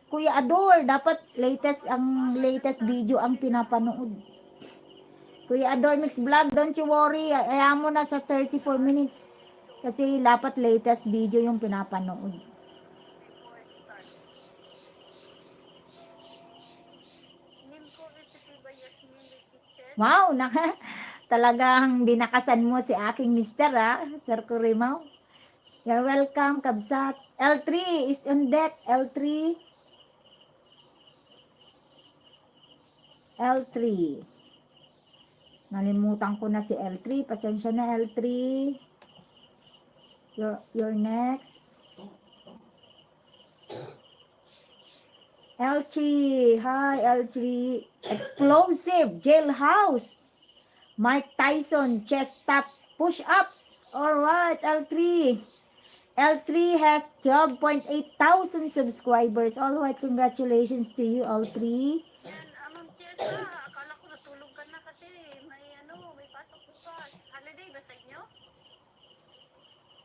Kuya Ador, dapat latest video ang pinapanood. Kuya Ador Mix Vlog, don't you worry, ayan mo na sa 34 minutes. Kasi dapat latest video yung pinapanood. Before it starts. Nimco recipe by Yasmin the Kitchen. Wow, talagang binakasan mo si aking mister Sir Kurimaw. You're welcome, Kabsat. L3 is on deck, L3. L3. Nalimutan ko na si L3. Pasensya na L3. You're next. L3. Hi L3. Explosive. Jailhouse. Mike Tyson. Chest tap. Push ups. Alright L3. L3 has 12.8 thousand subscribers. Alright, congratulations to you L3. Yan, Ma'am Chesa, akala ko natulog ka na kasi may pasok bukas. Holiday ba sa inyo?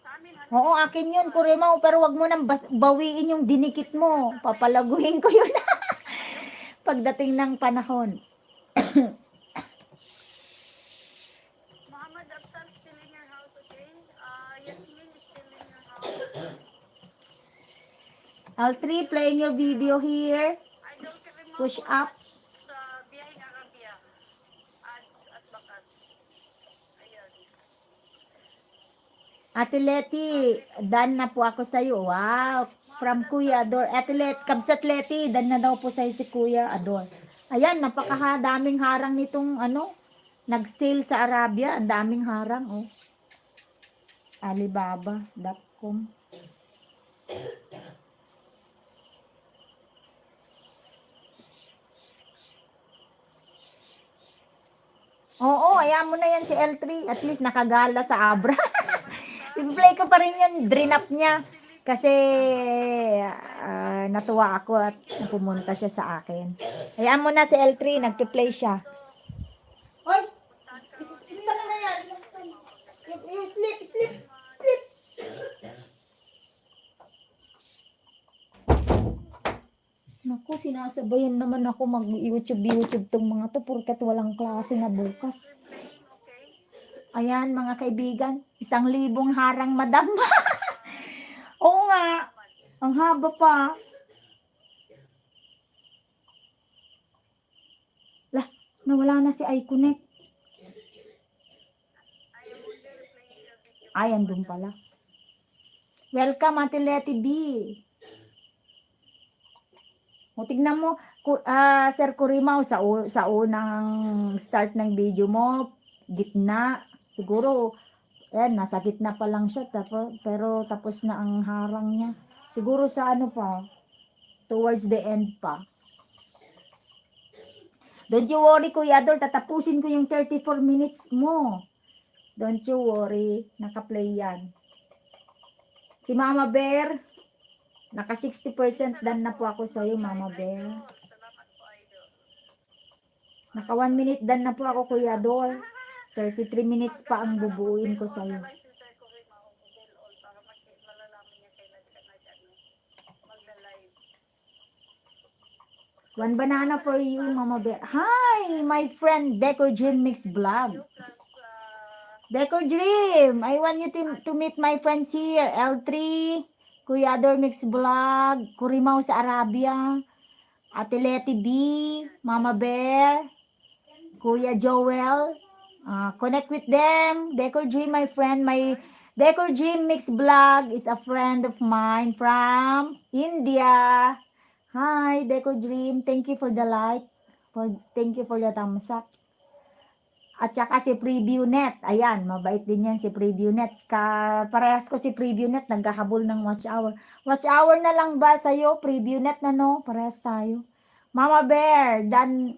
Sa amin, holiday. Oo, akin yun, Kurimaw, pero wag mo nang bawiin yung dinikit mo. Papalaguhin ko yun. Pagdating ng panahon. Muhammad Afsal still in your house, okay? Yasmin is still in your house. L3, playing your video here. Idol Kevin Push up. sa Biyaheng Arabia. Ads at bakat. Ayan. Ate Leti, done na po ako sa'yo. Wow, from Kuya Ador. Ate Leti, Kabsat Leti, done na daw po sa'yo si Kuya Ador. Ayan, napakadaming harang nitong nag-sale sa Arabia. Ang daming harang, oh. Alibaba.com. Oo, ayan mo na yan si L3. At least nakagala sa Abra. I-play ko pa rin yun. Drain up niya. Kasi natuwa ako at pumunta siya sa akin. Ayan mo na si L3. Nagpi-play siya. Oy! Isa na yan. You sleep. Naku, sinasabayan naman ako mag-YouTube tong mga to porkat walang klase na bukas. Ayan mga kaibigan, 1,000 harang madam. Oo nga, ang haba pa. Lah, nawala na si iConnect. Ay, andun pala. Welcome Ate Leti B. O, tignan mo, Sir Kurimaw, sa unang start ng video mo, gitna, siguro, nasa gitna pa lang siya, pero tapos na ang harang niya. Siguro sa towards the end pa. Don't you worry, Kuya Ador, tatapusin ko yung 34 minutes mo. Don't you worry, naka-play yan. Si Mama Bear, naka 60% done na po ako sa iyo, Mama Bear. Salamat po, Idol. Naka 1 minute done na po ako, Kuya Ador. 33 minutes pa ang bubuuin ko sa iyo. Sir Kurimaw, Google all para malalaman niya kailan ka magla-live. One banana for you, Mama Bear. Hi, my friend Deco Dream Mix Vlog. Plus, Deco Dream, I want you to meet my friends here. L3, Kuya Ador Mix Vlog, Kurimaw sa Arabia, Ate Leti B, Mama Bear, Kuya Joel. Connect with them. Deco Dream, my friend. My Deco Dream Mix Vlog is a friend of mine from India. Hi, Deco Dream. Thank you for the like. Thank you for the thumbs up. At saka si Preview Net. Ayan, mabait din yan si Preview Net. Parehas ko si Preview Net, naghahabol ng watch hour. Watch hour na lang ba sa'yo? Preview Net na no? Parehas tayo. Mama Bear, dan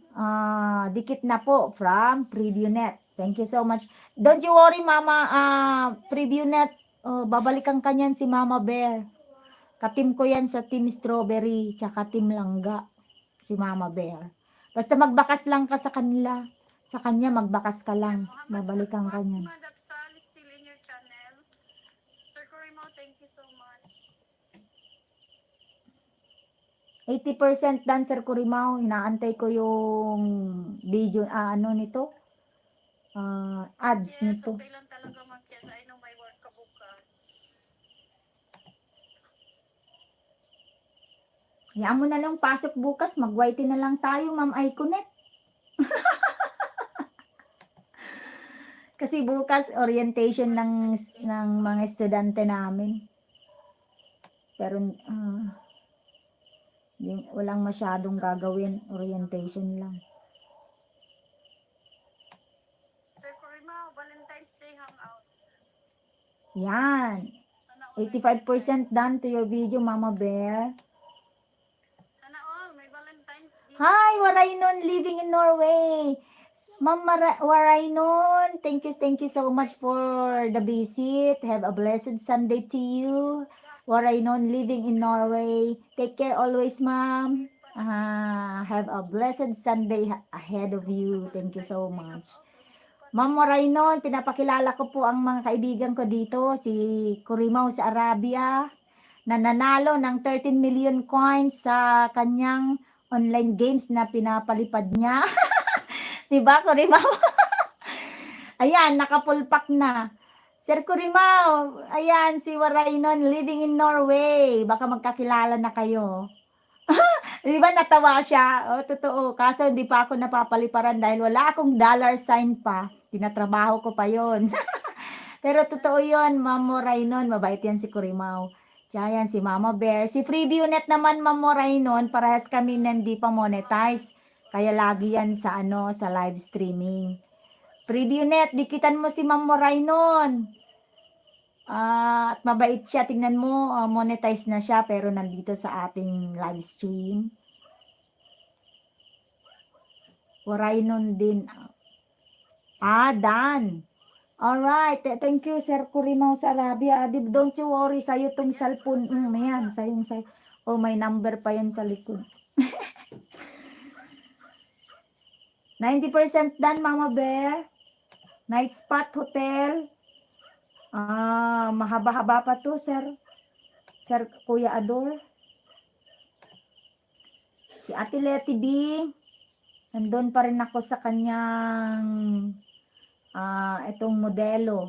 dikit na po from Preview Net. Thank you so much. Don't you worry, Mama Preview Net. Babalikan ka niyan si Mama Bear. Katim ko yan sa Team Strawberry, tsaka Team Langga. Si Mama Bear. Basta magbakas lang ka sa kanila. Sa kanya, magbakas ka lang. Babalikan ka niyan. Muhammad Afsal is still in your channel. Sir Corimo, thank you so much. 80% dancer Kurimaw. Inaantay ko yung video, nito. Ads Yes, nito. okay lang talaga Ma'am Kies. I know may work ka bukas. Hayaan mo na lang pasok bukas. Mag-whitey na lang tayo, Ma'am Iconet. Kasi bukas orientation ng mga estudyante namin. Pero walang masyadong gagawin, orientation lang. Sir Corimo, Valentine's Day hangout. Yan. Sana all 85% done to your video, Mama Bear. Sana all may Valentine's Day. Hi, Waraynon living in Norway. Ma'am Waraynon, thank you so much for the visit. Have a blessed Sunday to you. Waraynon living in Norway. Take care always, Ma'am. Have a blessed Sunday ahead of you. Thank you so much. Ma'am Waraynon, pinapakilala ko po ang mga kaibigan ko dito. Si Kurimaw sa Arabia. Nananalo ng 13 million coins sa kanyang online games na pinapalipad niya. Diba, Kurimaw? Ayan, nakapulpak na. Sir Kurimaw, ayan, si Waraynon living in Norway. Baka magkakilala na kayo. Diba, natawa siya? Totoo. Kaso hindi pa ako napapaliparan dahil wala akong dollar sign pa. Tinatrabaho ko pa yon. Pero totoo yon, Ma'am Waraynon. Mabait yan si Kurimaw. Tsaka yan, si Mama Bear. Si Freeview Net naman, Ma'am Waraynon, parehas kami hindi pa monetize. Kaya lagi yan sa sa live streaming. Preview Net, dikitan mo si Ma'am Moraynon. At mabait siya, tingnan mo, monetize na siya pero nandito sa ating live stream. Moraynon din. Dan. Alright, thank you Sir Kurimaw sa Arabia. Adib, don't you worry, sa'yo tong cellphone. Ayan, sa'yo. Oh, may number pa yan sa likod. 90% done, Mama Bear. Night Spot Hotel. Mahaba-haba pa to, Sir Kuya Ador. Si Ate Leti B. Nandun pa rin ako sa kanyang itong modelo.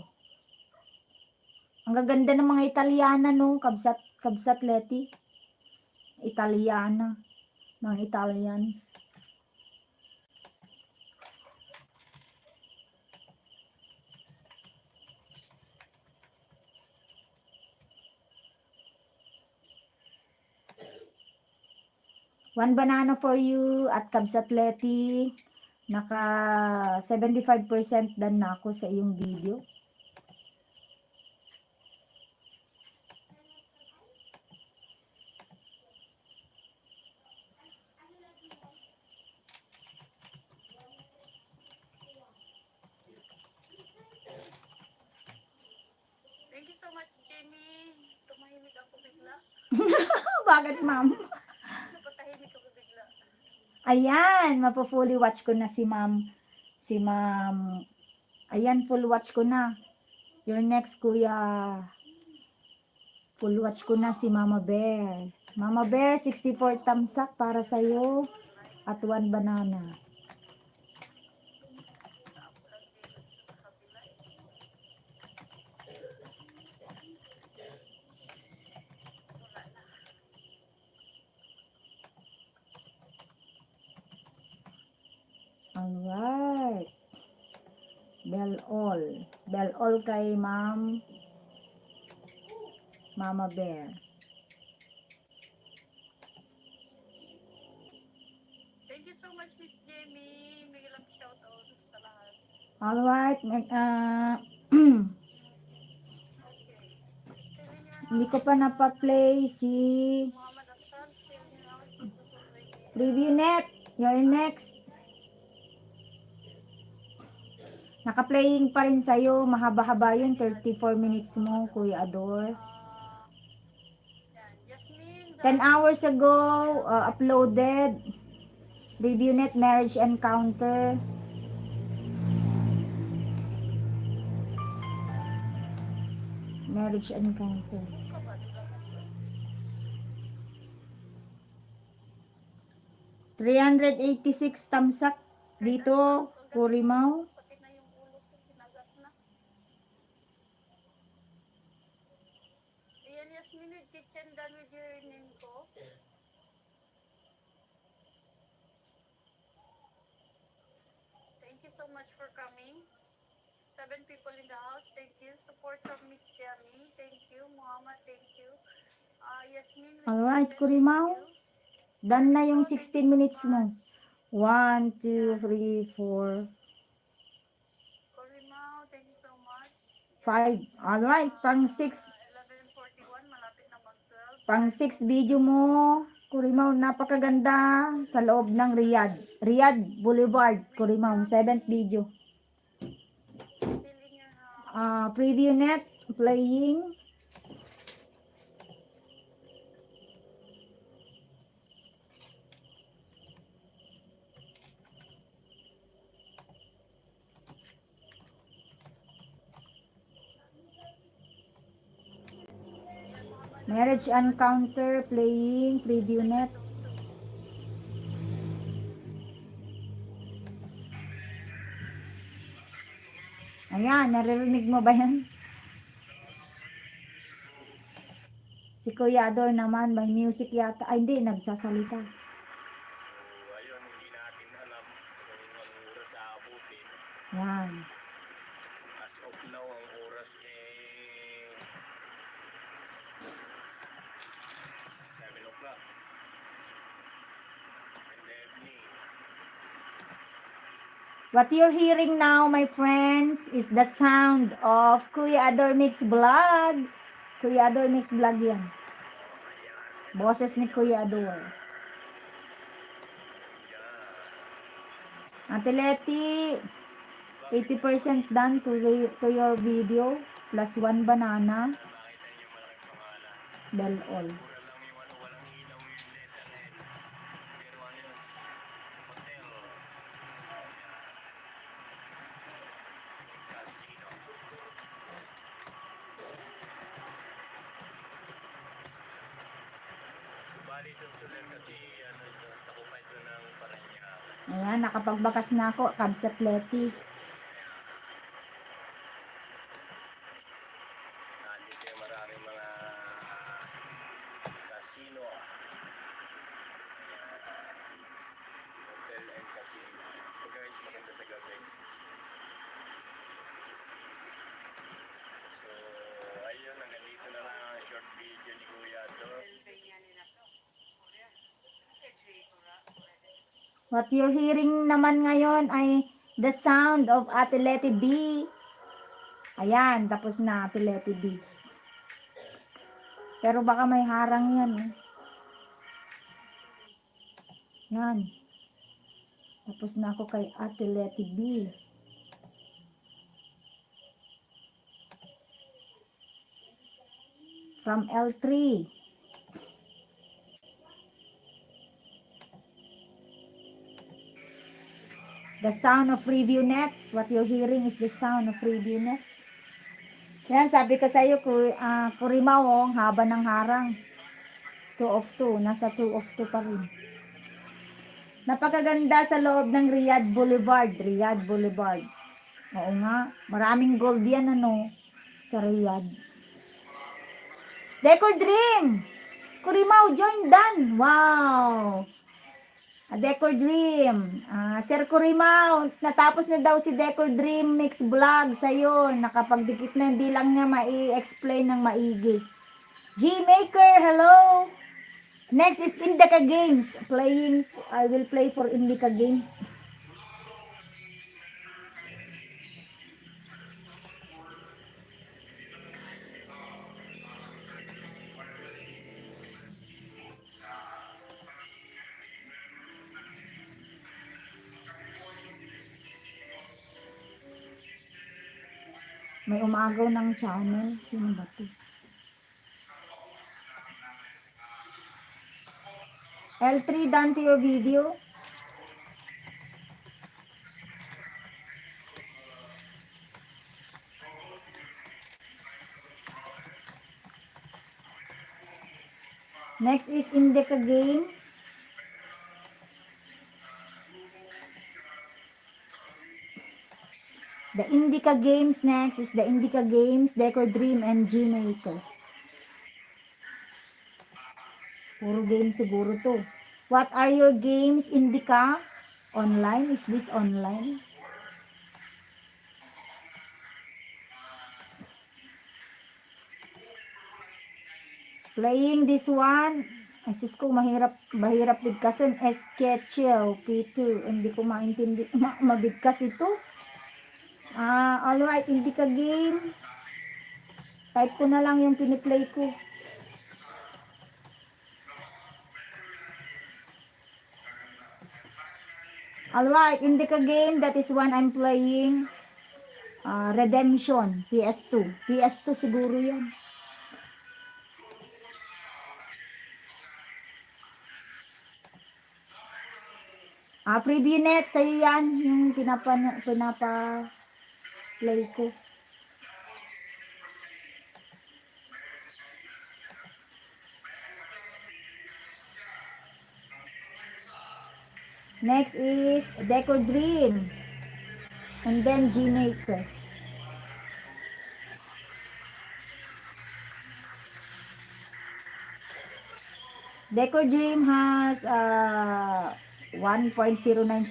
Ang gaganda ng mga Italiana, no? Kabsat Leti. Italiana. Mga Italians. One banana for you at Kabsat Leti. Naka 75% done na ako sa iyong video. Thank you so much, Jenny. Tumahimik ako bigla. Bakit, ma'am? Napatahimik ako bigla. Ayan, mapo-fully watch ko na si ma'am. Ayan, full watch ko na. Your next, kuya. Full watch ko na si Mama Bear. Mama Bear, 64 thumbs up para sa'yo. at 1 banana. Alright. Bell all. Bell all kay Mama Bear. Thank you so much, Miss Jamie. May ilang shoutout sa lahat. Alright. Still in your Hindi ko house, pa napa-play si Muhammad Afsar. Still in your house, Jesus already. Preview Net. You're next. Naka-playing pa rin sa'yo. Mahaba-haba yun. 34 minutes mo, Kuya Ador. Yan. Jasmine, 10 hours ago, uploaded. Preview Net Marriage Encounter. Marriage Encounter. ka ba? Diba? 386 tamsak dito, Purimau. Pati na yung ulo ko, kinagat na. Ayan, Yasmin, with kitchen done with your name ko. Thank you so much for coming. 7 people in the house. Thank you. Support from Miss Jamie. Thank you. Muhammad, thank you. Yasmin with Alright, kitchen, Purimau. thank you. Done na yung Thank 16 you so minutes mo. much. 1, 2, 3, 4, Corimao, thank you so much. 5. Alright, pang 6. 11:41, malapit na mag-12. Pang 6 video mo, Kurimau, napakaganda sa loob ng Riyadh. Riyadh Boulevard, Kurimau, 7th video. Still in your house. Preview Net, playing. Marriage Encounter, playing. Preview Net. Ayan, naririnig mo ba yan? Si Kuya Ador naman, may music yata. Ay, hindi, nagsasalita. Ayun, hindi natin alam kung anong oras aabutin. Yan. As of now, ang oras 7 o'clock in the evening. What you're hearing now, my friends, is the sound of Kuya Ador Mix Vlog. Kuya Ador Mix Vlog yan. Boses ni Kuya Ador. Ate Leti, 80% done to your video. Plus 1 banana. Nakita niyo malaking pangalan. Bell all. Pura lang yung walang ilaw yung letterhead. Pero ano yun? Hotel. Casino. Bali dun sa kasi takupay doon ng Parañaque. Ayan, nakapagbakas na ako. Kabsat Leti. Nandito yung maraming mga casino. Hotel and casino. So guys, maganda sa gabi. So, ayun, nandito na lang ang short video ni Kuya Ador. What you're hearing naman ngayon ay the sound of Ate Leti B. Ayan, tapos na Ate Leti B. Pero baka may harang yan eh. Yan. Tapos na ako kay Ate Leti B. From L3. The sound of Preview Net. What you're hearing is the sound of Preview Net. Yan, sabi ko sa iyo, Kurimau, oh, haba ng harang. 2 of 2. Nasa 2 of 2 pa rin. Napakaganda sa loob ng Riyadh Boulevard. Riyadh Boulevard. Oo nga. Maraming gold yan, ano, sa Riyadh. Decor Dream! Kurimaw, join Dan! Wow! Decor Dream. Sir Kurimaw, natapos na daw si Decor Dream Mix Vlog sa'yo. Nakapagdikit na, hindi lang niya mai-explain ng maigi. G-Maker, hello! Next is Indica Games. I will play for Indica Games. May umagaw ng channel. Sino ba to? L3 done to your video. Next is Indica Game. The Indica Games next is the Indica Games, Decor Dream, and G-Maker. Puro game siguro to. What are your games, Indica? Online? Is this online? Playing this one. Ay, sus ko, mahirap bigkasin. Sketchel, P2. Hindi ko maintindi, mabigkas ito. Alright, Indica Game. Type ko na lang yung piniplay ko. Alright, Indica Game, that is one I'm playing. Redemption, PS2. PS2 siguro yan. Preview net, sa'yo yan. Yung pinapa-play ko. Next is Decor Dream. And then G-Maker. Decor Dream has 1.09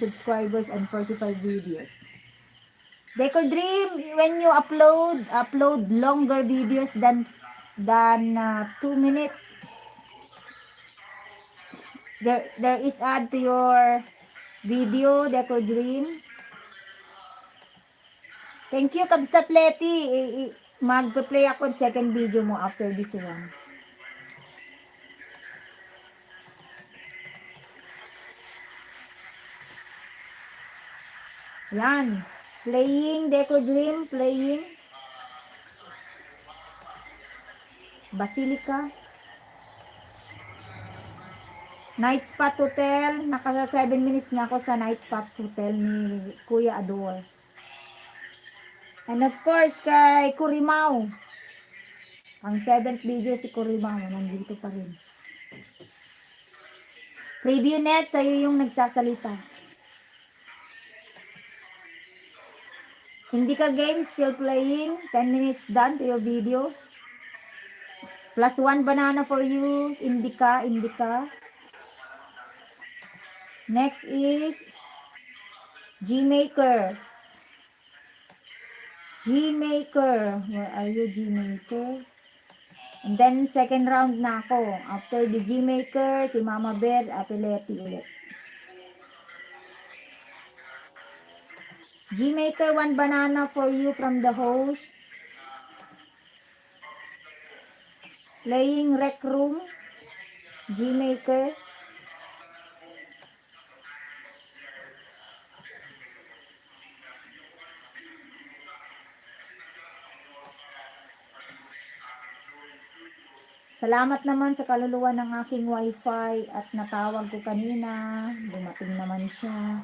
subscribers and 45 videos. Decor Dream, when you upload longer videos than 2 minutes, there is add to your video, Decor Dream. Thank you, Kabsat Leti. Mag-play ako ng second video mo after this one. Yan. Playing, Decor Dream, playing. Basilica. Night Spot Hotel. Naka 7 minutes na ako sa Night Spot Hotel ni Kuya Ador. And of course, kay Kurimaw. Ang 7th video si Kurimaw. Nandito pa rin. Preview net, sa'yo yung nagsasalita. Indica Games, still playing. 10 minutes done to your video. Plus 1 banana for you. Indica. Next is G-Maker. Where are you, G-Maker? And then, second round na ako. After the G-Maker, si Mama Bear, Apileti ulit. G-Maker, 1 banana for you from the host. Playing Rec Room. G-Maker. Salamat naman sa kaluluwa ng aking wifi at natawag ko kanina. Dumating naman siya.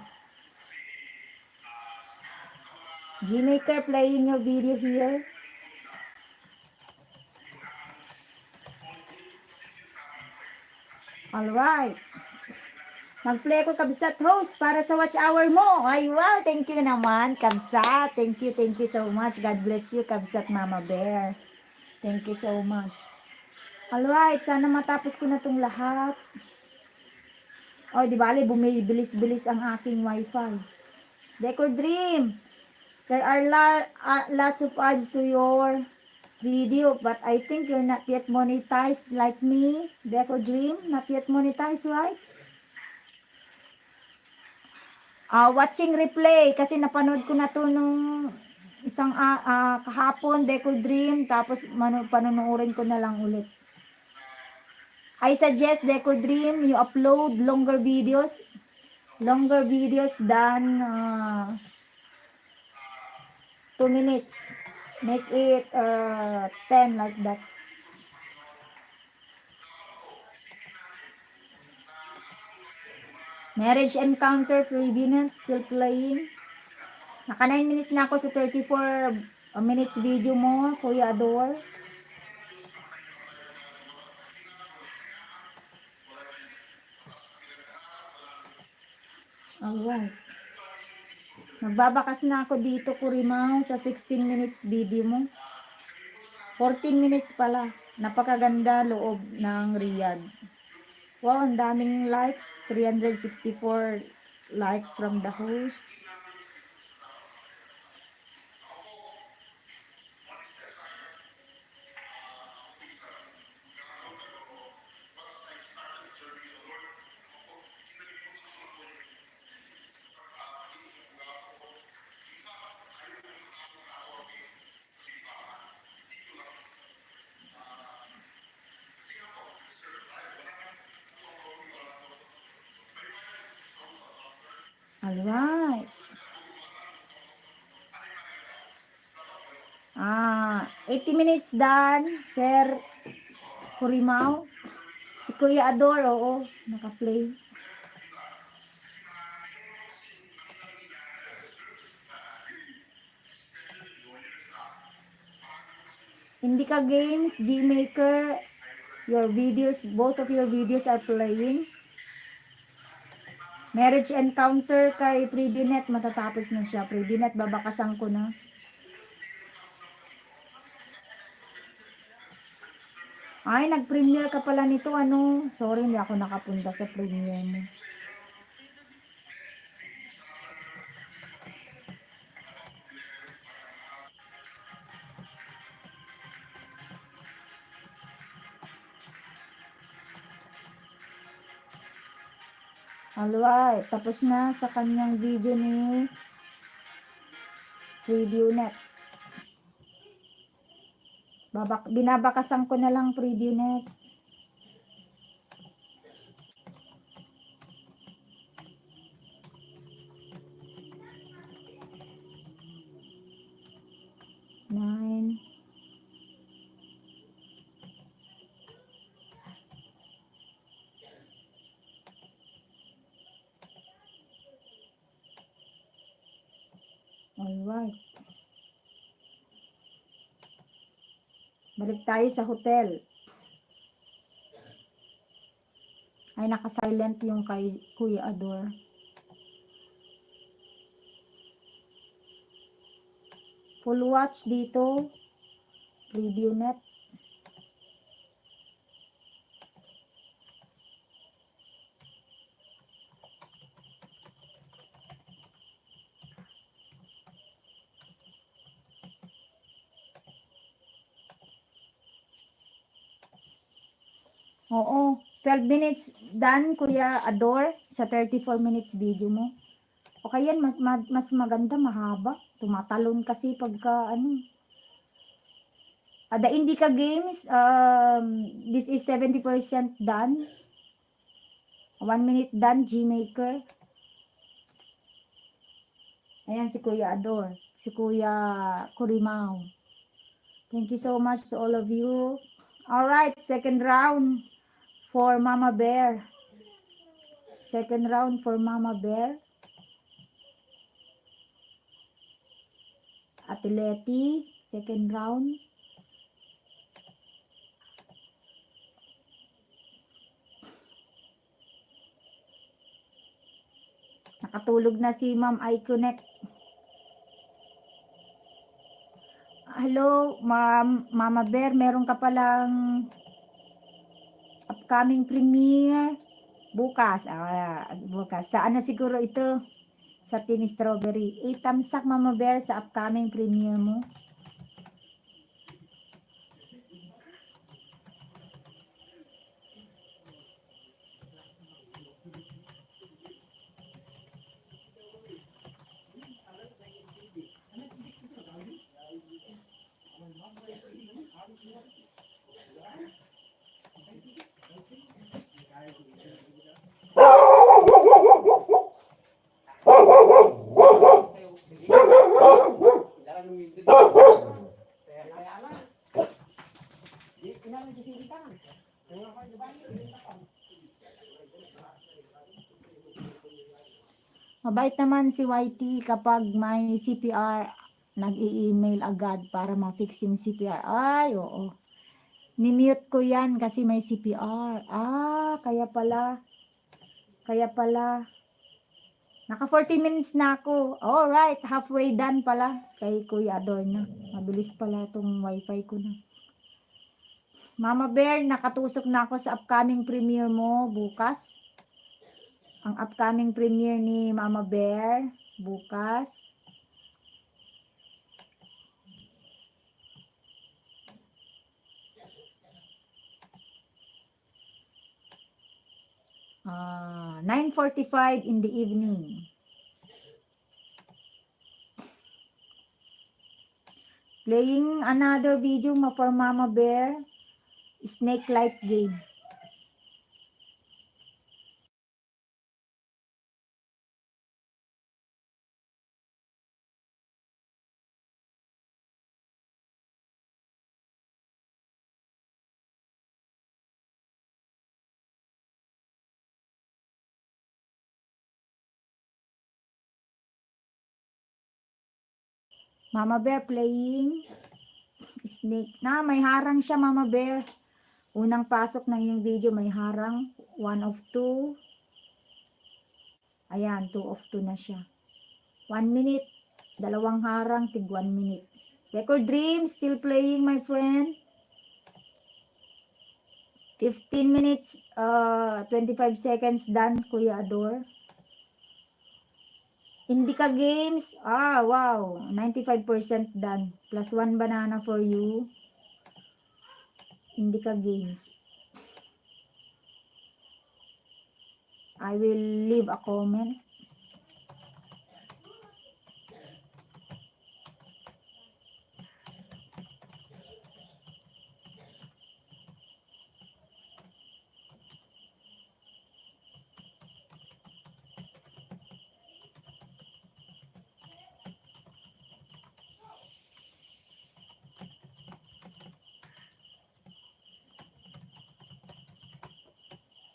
G-Maker, playing your video here. Alright. Mag-play ako kabsat host para sa watch hour mo. Ay, wow. Thank you naman, kabsat. Thank you so much. God bless you, kabsat Mama Bear. Thank you so much. Alright, sana matapos ko na itong lahat. Oh, di bale, bumibilis-bilis ang aking wifi. Deco Dream, there are lots of ads to your video, but I think you're not yet monetized like me. Deco Dream, not yet monetized, right? Watching replay, kasi napanood ko na to nung isang kahapon, Deco Dream, tapos panunuorin ko na lang ulit. I suggest, Deco Dream, you upload longer videos than 2 minutes. Make it 10 like that. Marriage Encounter, Filipinas, still playing. Naka 9 minutes na ako sa 34 minutes video mo, Kuya Ador. Alright. Magbabakas na ako dito, Kurimaw, sa 16 minutes video mo. 14 minutes pala. Napakaganda loob ng Riyadh. Wow, ang daming likes. 364 like from the host. Alright. 80 minutes done, Sir Kurimaw. Si Kuya Ador, oo, naka-play. Indica Games, G-Maker, your videos, both of your videos are playing. Marriage Encounter kay Freebinet, matatapos na siya. Freebinet, babakasan ko na. Ay, nag-premiere ka pala nito, ano? Sorry, hindi ako nakapunta sa premiere mo. Alright, tapos na sa kanyang video ni Freebinet. Binabakasan ko na lang Freebinet. Nine. Alright. Balik tayo sa hotel. Ay, naka-silent yung kay Kuya Ador. Full watch dito. Freebinet. Oo, 12 minutes done, Kuya Ador, sa 34 minutes video mo. O kaya yan, mas maganda, mahaba. Tumatalon kasi pagka, ano. The Indica Games, this is 70% done. 1 minute done, G-Maker. Ayan si Kuya Ador, si Kuya Kurimaw. Thank you so much to all of you. Alright, second round for Mama Bear. Second round for Mama Bear. Ate Leti, second round. nakatulog na si Ma'am iConnect. Hello, Mama Bear, meron ka palang upcoming premiere bukas. Bukas. Saan na siguro ito? Sa Team Strawberry. Tamsak Mama Bear sa upcoming premiere mo. Mabait naman si YT kapag may CPR, nag-i-email agad para ma-fix yung CPR. Ay, oo. Ni-mute ko yan kasi may CPR. Kaya pala. Kaya pala. Naka 40 minutes na ako. Alright, halfway done pala kay Kuya Adorna. Mabilis pala itong wifi ko na. Mama Bear, nakatusok na ako sa upcoming premiere mo bukas. Ang upcoming premiere ni Mama Bear bukas. Ah, 9:45 in the evening. Playing another video for Mama Bear. Snake light game. Mama Bear playing snake. May harang siya Mama Bear. Unang pasok ng yung video may harang. 1 of 2. Ayan, 2 of 2 na siya. 1 minute. Dalawang harang, tig 1 minute. Record Dream, still playing my friend. 15 minutes, 25 seconds done, Kuya Ador. Indica Games, wow, 95% done. Plus 1 banana for you. Indica Games. I will leave a comment.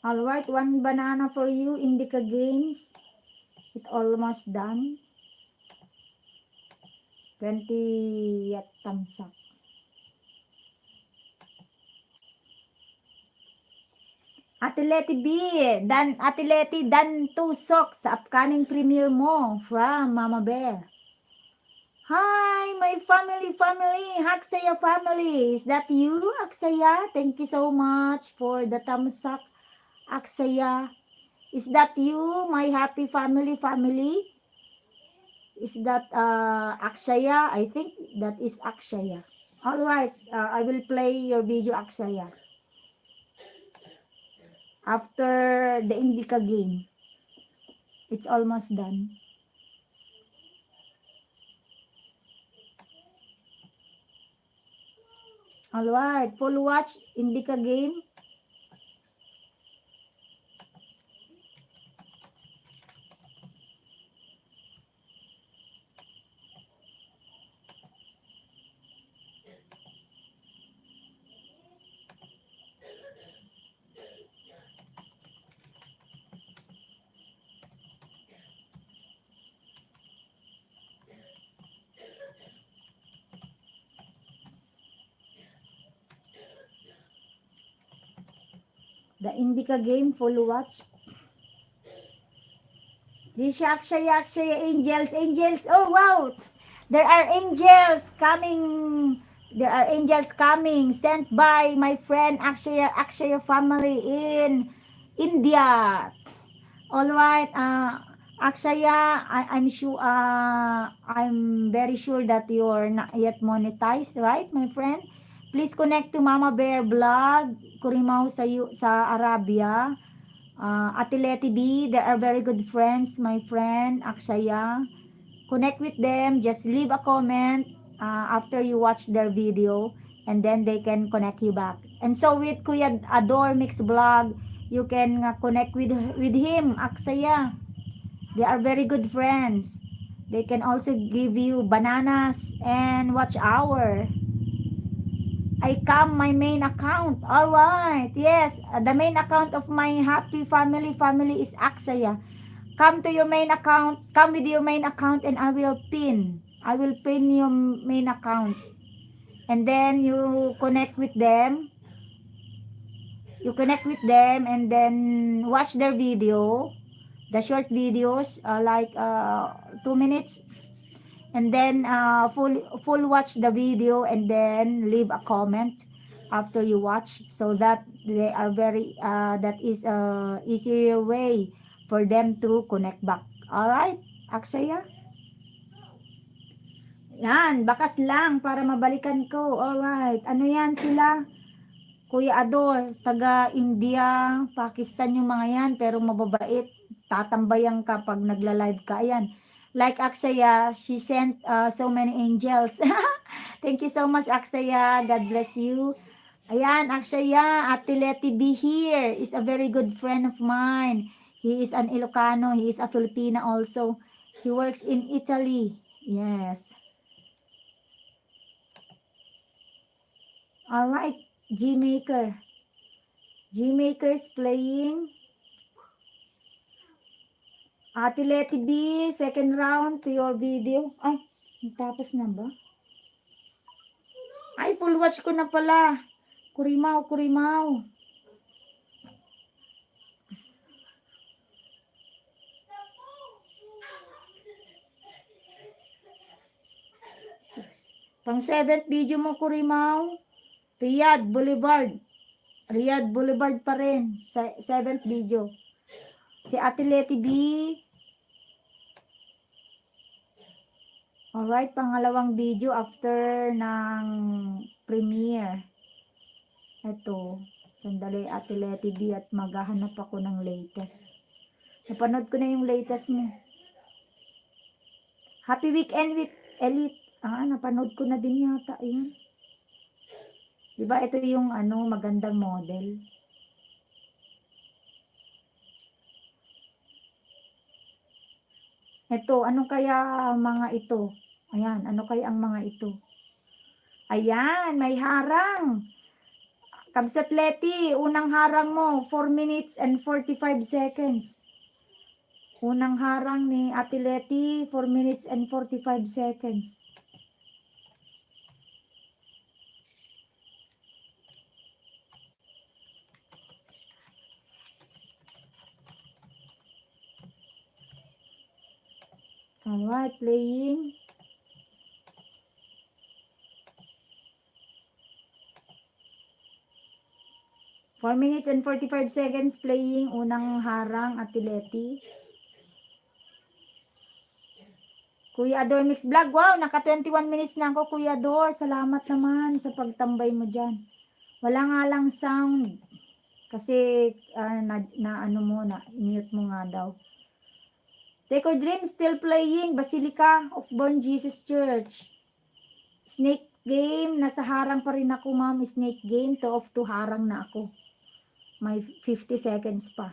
Alright, 1 banana for you, Indica Games. It's almost done. 20 yet thumbs up. Ate Leti B, Ate Leti, dan tusok sa upcoming premiere mo from Mama Bear. Hi, my family, Haksaya family. Is that you, Haksaya? Thank you so much for the thumbs up, Aksaya. Is that you, my happy family? Is that Akshaya? I think that is Akshaya. Alright, I will play your video, Akshaya. After the Indica game. It's almost done. Alright, full watch Indica game. The Indica game, full watch. Disha Akshaya angels, angels. Oh wow. There are angels coming. There are angels coming sent by my friend Akshaya family in India. All right. Akshaya, I'm sure I'm very sure that you're not yet monetized, right, my friend? Please connect to Mama Bear Vlog, Kurimaw sa Arabia. Ate Leti D, they are very good friends, my friend Akshaya. Connect with them, just leave a comment after you watch their video, and then they can connect you back. And so with Kuya Adore Mix Vlog, you can connect with him, Aksaya. They are very good friends. They can also give you bananas and watch hour. I come my main account. All right. Yes, the main account of my happy family is Aksaya. Come to your main account. Come with your main account and I will pin. I will pin your main account. And then you connect with them. You connect with them and then watch their video. The short videos like 2 minutes, and then full watch the video and then leave a comment after you watch, so that they are very that is a easier way for them to connect back. All right, Aksaya, yan, bakas lang para mabalikan ko. All right, ano yan sila, Kuya Ador, taga India, Pakistan yung mga yan, pero mababait. Tatambayan ka pag nagla-live ka. Ayan. Like Aksaya, she sent so many angels. Thank you so much, Aksaya. God bless you. Ayan, Aksaya, Ate Leti B here is a very good friend of mine. He is an Ilocano. He is a Filipina also. He works in Italy. Yes. Alright, G-Maker. G-Maker is playing. Ate Leti B, second round to your video. Ay, tapos na ba? Ay, full watch ko na pala. Kurimaw, kurimaw. Pang 7th video mo, kurimaw. Riyadh Boulevard. Riyadh Boulevard pa rin. 7th video. Si Ate Leti B. Alright, pangalawang video after ng premiere. Ito. Sandali, Ate Leti B, at maghahanap ako ng latest. Napanood ko na yung latest mo. Happy Weekend with Elite. Napanood ko na din yata. Ayan. Diba ito yung magandang model. Ito, ano kaya mga ito? Ayan, ano kaya ang mga ito? Ayan, may harang. Kabsat Leti, unang harang mo, 4 minutes and 45 seconds. Unang harang ni Ate Leti, 4 minutes and 45 seconds. Alright, playing. Four minutes and 45 seconds playing. Unang harang, Ate Leti. Kuya Ador Mix Vlog. Wow, naka 21 minutes na ako, Kuya Ador. Salamat naman sa pagtambay mo dyan. Wala nga lang sound. Kasi mute mo nga daw. Take Dream still playing. Basilica of Born Jesus Church. Snake Game. Nasa harang pa rin ako, ma'am. Snake Game. 2 of 2 harang na ako. May 50 seconds pa.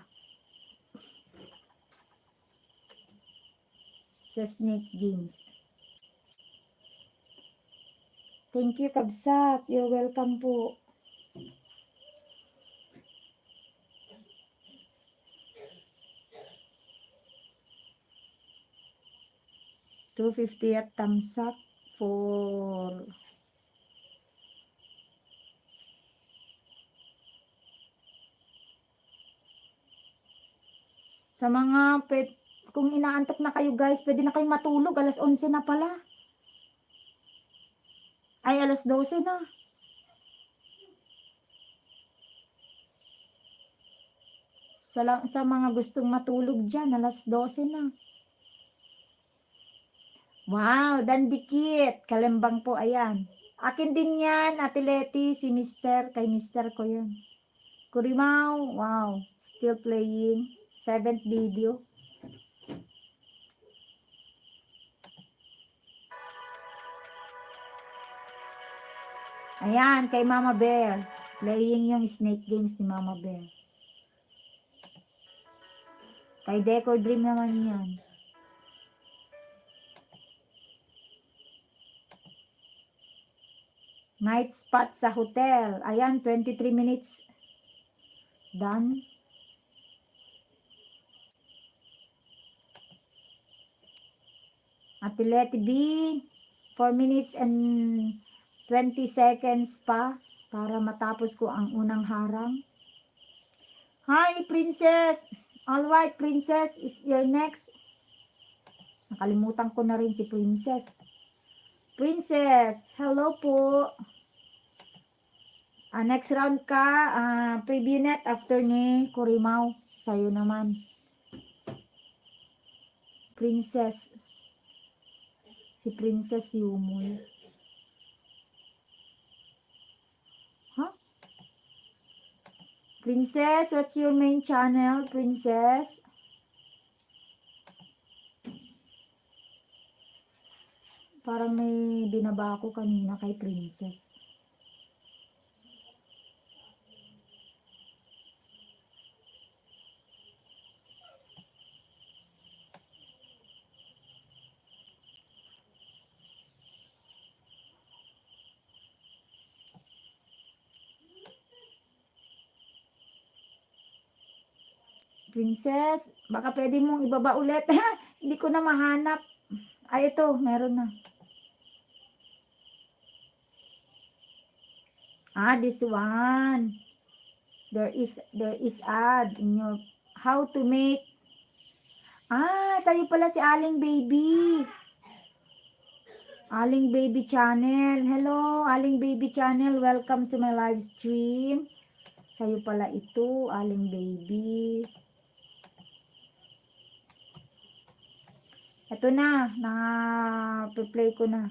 Sa Snake Games. Thank you, Kabsat. You're welcome po. $250 at thumbs up for sa mga Kung inaantok na kayo guys, pwede na kayong matulog. Alas 11 na pala. Ay, alas 12 na. Sa mga gustong matulog dyan, alas 12 na. Wow, dandikit. Kalembang po, ayan. Akin din yan, Ate Leti, si Mister, kay Mister ko yun. Kurimaw, wow. Still playing. 7th video. Ayan, kay Mama Bear. Playing yung Snake Games ni Mama Bear. Kay Decor Dream naman yan. Night spot sa hotel. Ayan, 23 minutes. Done. Ate Leti B, 4 minutes and 20 seconds pa para matapos ko ang unang harang. Hi, Princess! Alright, Princess, is your next. Nakalimutan ko na rin si Princess. Princess, hello po. Next round ka, preview net after ni Kurimaw. Sa'yo naman. Princess. Si Princess Yumoy. Huh? Princess, what's your main channel, Princess? Parang may binaba ko kanina kay Princess. Princess, baka pwede mong ibaba ulit. Hindi ko na mahanap. Ay, ito, meron na. This one. There is ad in your how to make. Sa'yo pala si Aling Baby. Aling Baby Channel. Hello, Aling Baby Channel. Welcome to my live stream. Sa'yo pala ito, Aling Baby. Ito na, na-play ko na.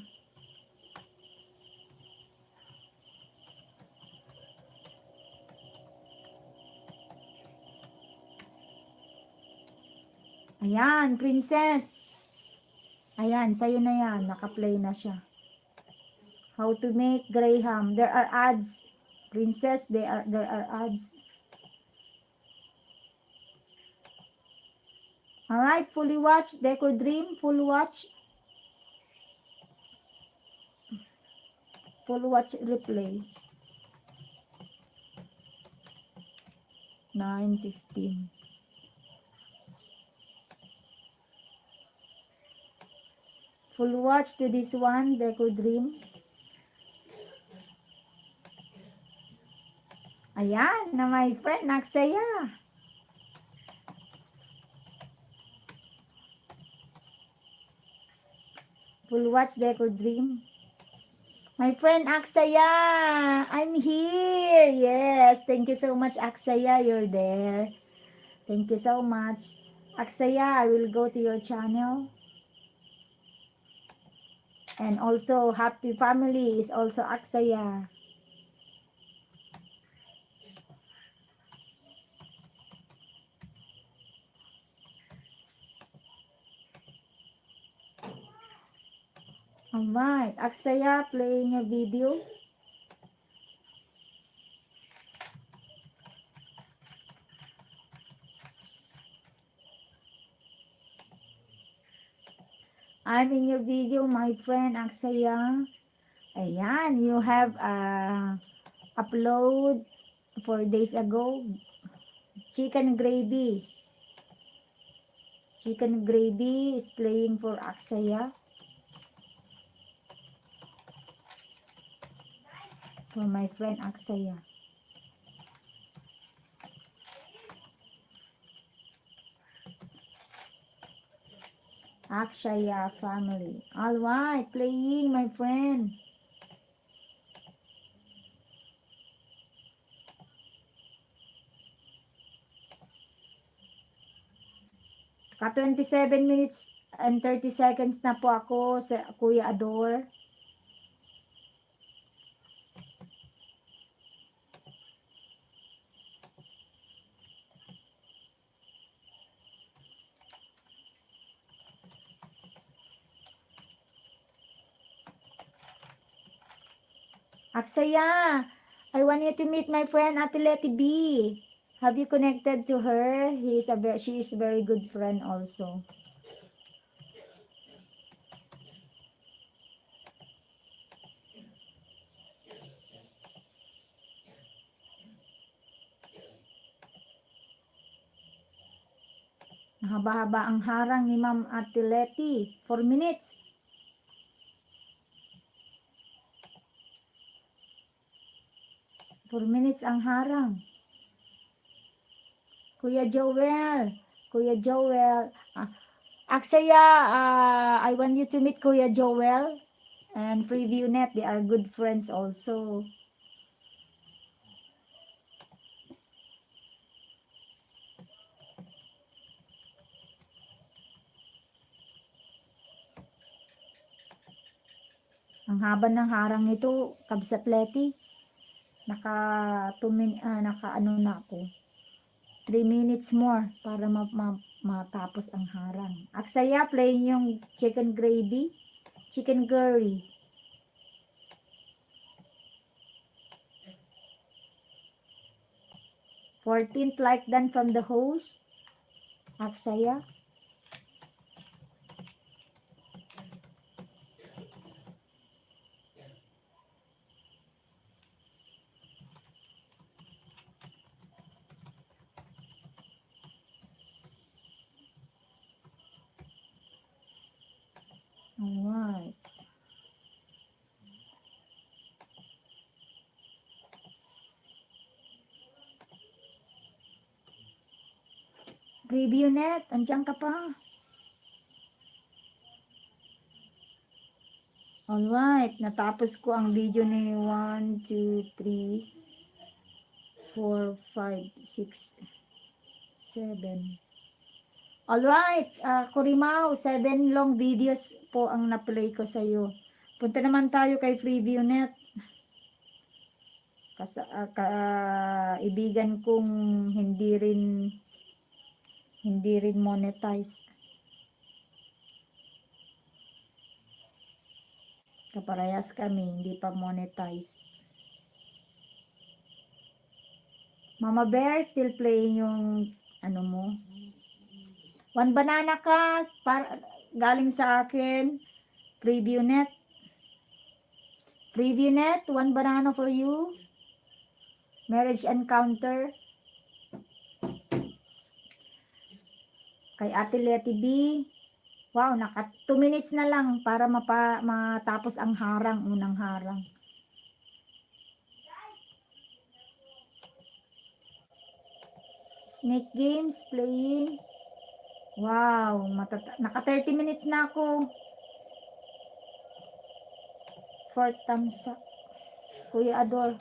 Ayan, Princess. Ayan, sa'yo na yan. Naka-play na siya. How to make Graham. There are ads. Princess, there are ads. Alright, fully watch. Decor Dream, full watch. Full watch replay. 9:15. Full watch to this one, Decor Dream. Ayan, na my friend, nagsaya. Full watch, Decor Dream. My friend Aksaya, I'm here. Yes, thank you so much, Aksaya. You're there. Thank you so much. Aksaya, I will go to your channel. And also, Happy Family is also Aksaya. Alright, Aksaya, playing a video. I'm in your video, my friend Aksaya. Ayan, you have upload 4 days ago. Chicken gravy. Chicken gravy is playing for Aksaya. For my friend Aksaya. Akshaya family. Alright, playing my friend. Ka 27 minutes and 30 seconds na po ako sa Kuya Ador. Aksaya, I want you to meet my friend Ate Letty B. Have you connected to her? She is a very good friend also. Mahaba-haba ang harang ni Ma'am Ate Letty. 4 minutes. Four minutes ang harang. Kuya Joel. Aksaya, I want you to meet Kuya Joel and Preview Net. They are good friends also. Ang haba ng harang nito, Kabsat Letty. Naka ano na ako. 3 minutes more para matapos ang harang. Aksaya, playing yung chicken gravy, chicken curry. Fourteenth like done from the host. Aksaya. Alright. Preview Net, andiyan ka pa. Alright, natapos ko ang video ni 1, 2, 3, 4, 5, 6, 7. Alright, Kurimaw, 7 long videos po ang na-play ko sa iyo. Punta naman tayo kay Preview Net. Kaibigan kong hindi rin monetize. Kaparehas kami, hindi pa monetize. Mama Bear, still playing yung ano mo. One banana ka, galing sa akin. Preview Net. Preview Net, one banana for you. Marriage Encounter. Kay Ate Letty B. Wow, naka 2 minutes na lang para matapos ang harang, unang harang. Snake Games, playing. Wow, naka 30 minutes na ako. Fourth thumbs up. Kuya Ador.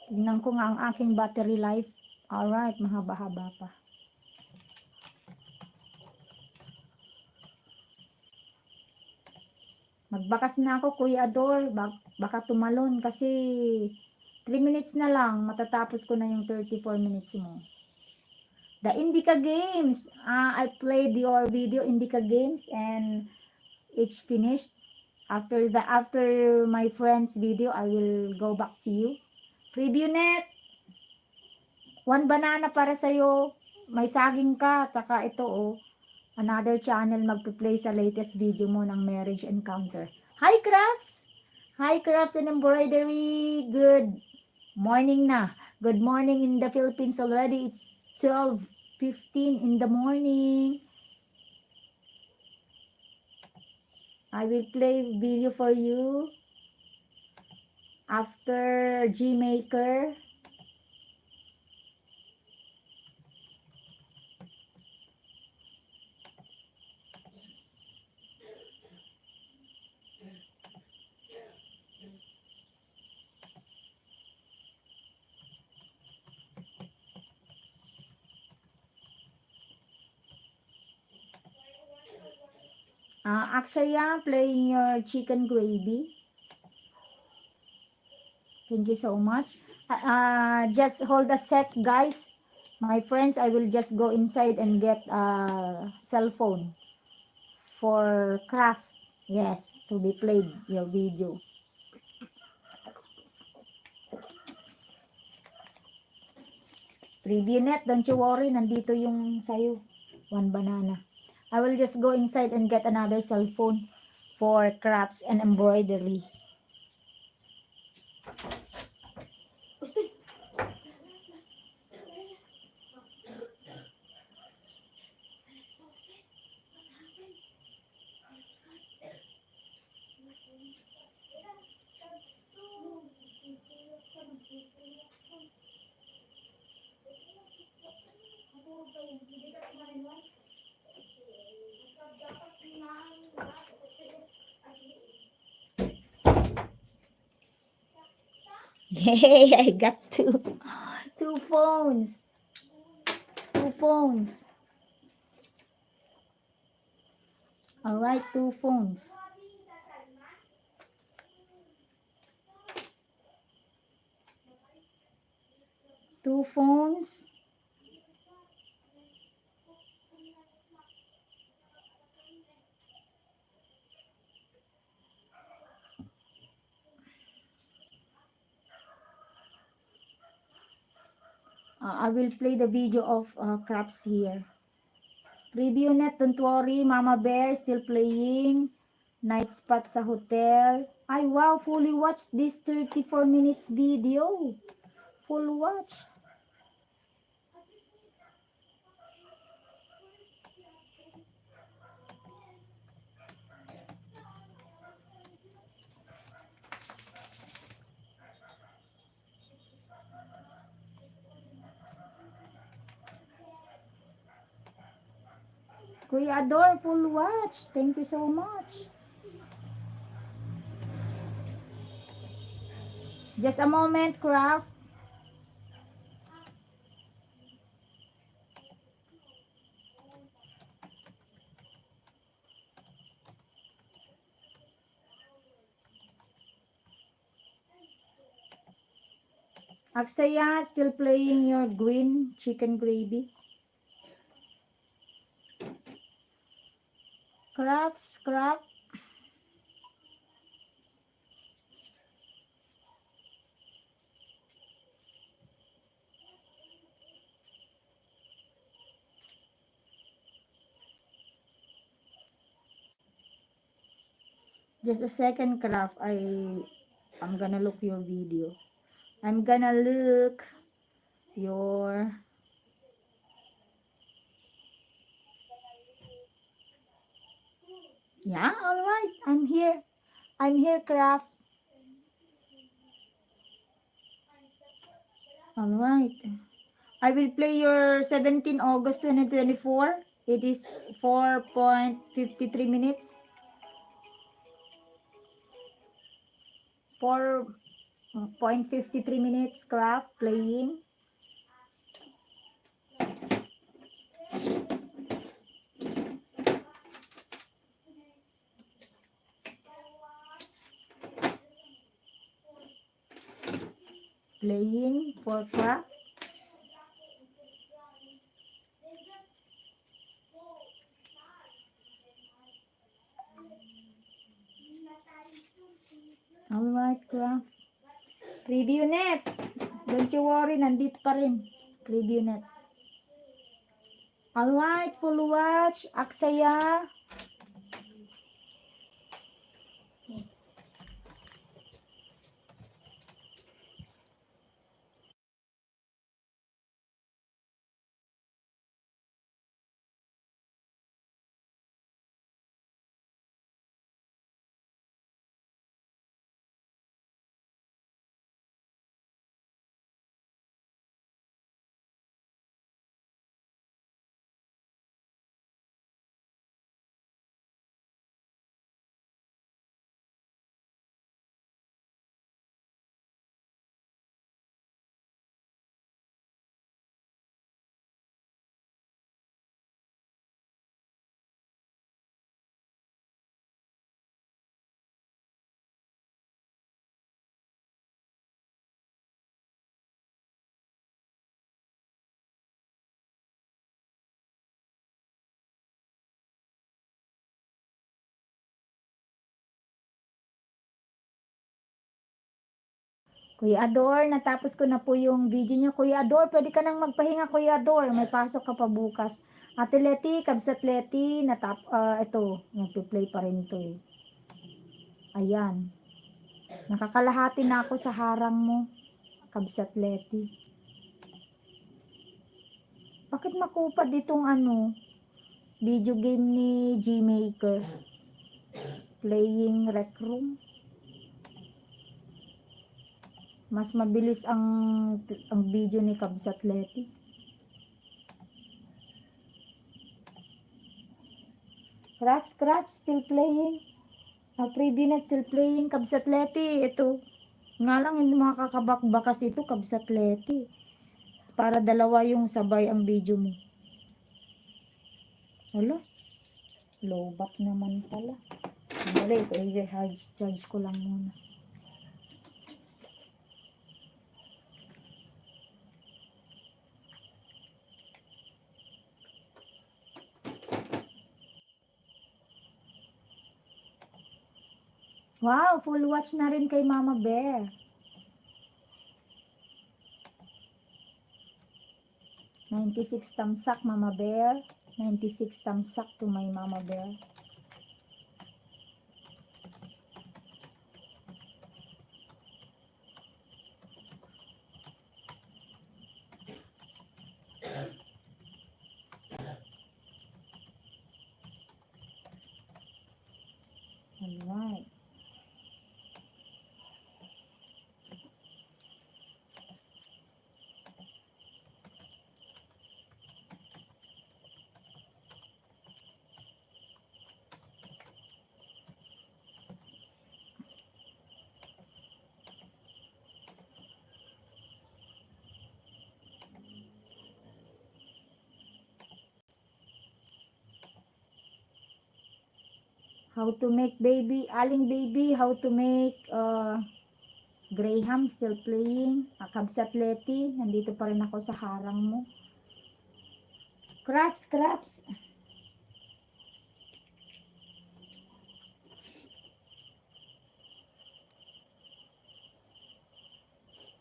Tingnan ko nga ang aking battery life. Alright, mahaba-haba pa. Magbakas na ako, Kuya Ador. Baka tumalon kasi 3 minutes na lang. Matatapos ko na yung 34 minutes mo. The Indica Games. I played your video Indica Games and it's finished. After my friend's video, I will go back to you. Preview Net. One banana para sa'yo. May saging ka. Taka ito oh. another channel magpi-play sa latest video mo ng marriage encounter. Hi Crafts! Hi Crafts and Embroidery! Good morning na. Good morning in the Philippines already. It's 12:15 in the morning. I will play video for you after Gmaker. Akshaya, playing your chicken gravy. Thank you so much. Just hold a sec, guys. My friends, I will just go inside and get a cell phone for craft. Yes, to be played your video. Preview net, don't you worry. Nandito yung sayo. One banana. I will just go inside and get another cell phone for crafts and embroidery. Yay, I got two phones. Two phones. Alright, two phones. Two phones. I will play the video of crafts here. Preview net, don't worry. Mama Bear still playing. Night spot sa hotel. Ay, wow, fully watched this 34 minutes video. Full watch. Kuya Ador, full watch. Thank you so much. Just a moment, craft. Aksaya, still playing your green chicken gravy. Crafts, craft. Just a second, craft. I'm gonna look your video. I'm gonna look your yeah, all right. I'm here. I'm here, craft. All right. I will play your 17 August 2024. It is 4.53 minutes. 4.53 minutes craft playing. Playing for craft. Alright, craft. Preview net. Don't you worry, nandito pa rin. Preview net. Alright, full watch. Aksaya. Kuya Ador, natapos ko na po yung video niyo. Kuya Ador, pwede ka nang magpahinga, Kuya Ador. May pasok ka pa bukas. Ate Leti, Kabsat Leti, ito, nagpi-play pa rin to eh. Ayan. Nakakalahati na ako sa harang mo, Kabsat Leti. Bakit makupad itong video game ni Gmaker? Playing Rec Room. Mas mabilis ang video ni Kabsat Leti. Scratch, still playing. Preview still playing. Kabsat Leti, ito. Nga lang, hindi makakabakbakas ito, Kabsat Leti. Para dalawa yung sabay ang video mo. Hala, lowbat naman pala. Dali, i-charge ko lang muna. Wow, full watch na rin kay Mama Bear. $96 tamsak, Mama Bear. 96 tamsak to my Mama Bear. Alright. How to make Aling baby, how to make Graham still playing. Kabsat Leti, nandito pa rin ako sa harang mo. Craps.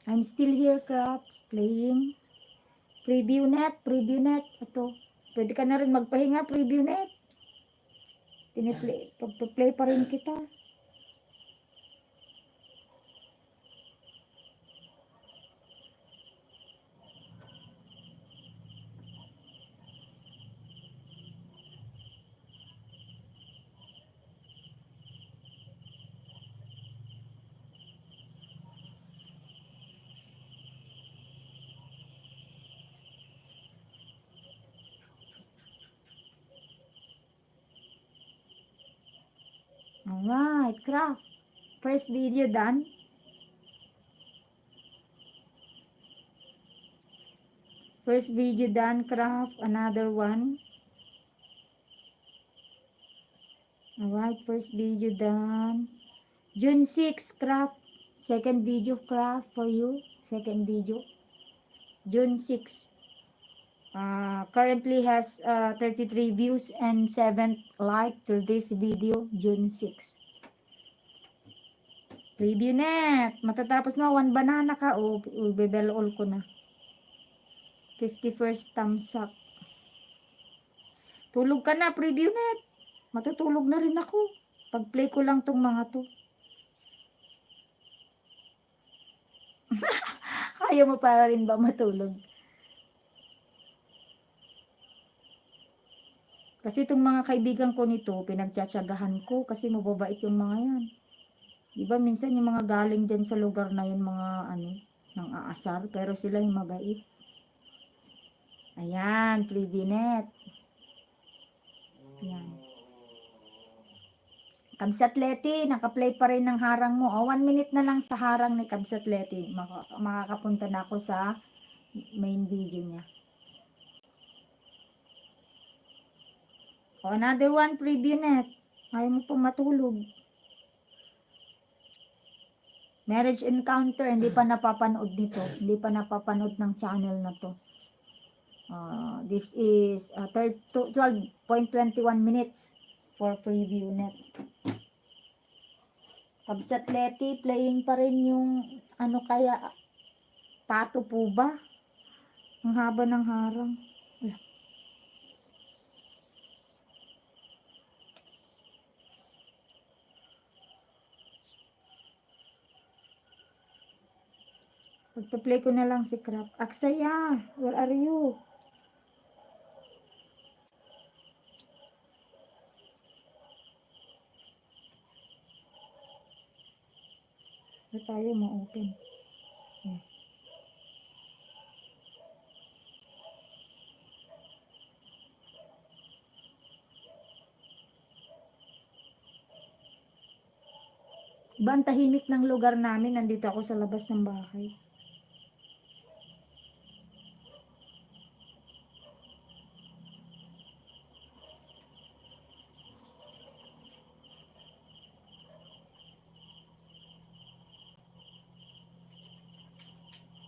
I'm still here, Craps, playing. Preview net. Ito. Pwede ka na rin magpahinga, preview net. Pagpa-play pa rin kita. Alright, craft. First video done. First video done, craft. Another one. Alright, first video done. June 6, craft. Second video, craft, for you. Second video. June 6. Currently has 33 views and 7 like to this video, June 6. Preview net. Matatapos na, 1 banana ka. Bebel all ko na. 51st thumbs up. Tulog ka na, preview net. Matutulog na rin ako. Pag-play ko lang tong mga to. Ayaw mo pa rin ba matulog? Kasi itong mga kaibigan ko nito, pinagtsatsagahan ko kasi mababait yung mga yan. Diba minsan yung mga galing dyan sa lugar na yun, mga ano, nang aasar, pero sila yung mabait. Ayan, preview net. Ayan. Kabsatleti, nakaplay pa rin ng harang mo. 1 minute na lang sa harang ni Kabsatleti. Makakapunta na ako sa main video niya. Another one, preview net. Ayaw mo pong matulog. Marriage Encounter, hindi pa napapanood nito. Hindi pa napapanood ng channel na to. This is 12.21 minutes for preview net. Kabsatleti, playing pa rin yung ano kaya, pato po ba? Ang haba ng harang. Pagpa-play ko na lang si Crap. Aksaya, where are you? Ba tayo ma-open? Iba ang tahimik ng lugar namin. Nandito ako sa labas ng bahay.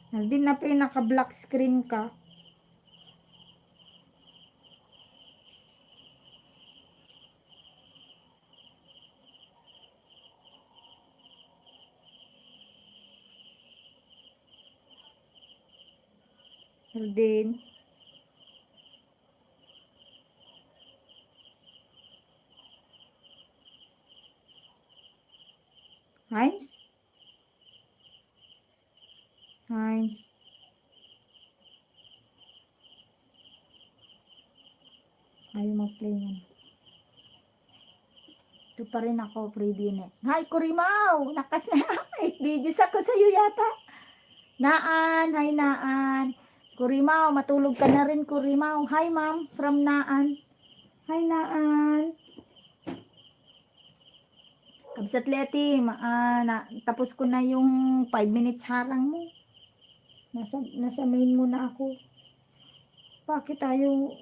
Nandun na naka-black screen ka. Nandun. Heinz? Heinz. Ayaw mag-play yan. Ito pa rin ako, preview net. Hi, Kurimaw! May videos ako sa'yo yata. Naan, hi Naan. Kurimaw, matulog ka na rin, Kurimaw. Hi, ma'am, from Naan. Hi, Naan. Kabsatleti, tapos ko na yung 5 minutes harang mo. Nasa main mo na ako. Bakit tayo...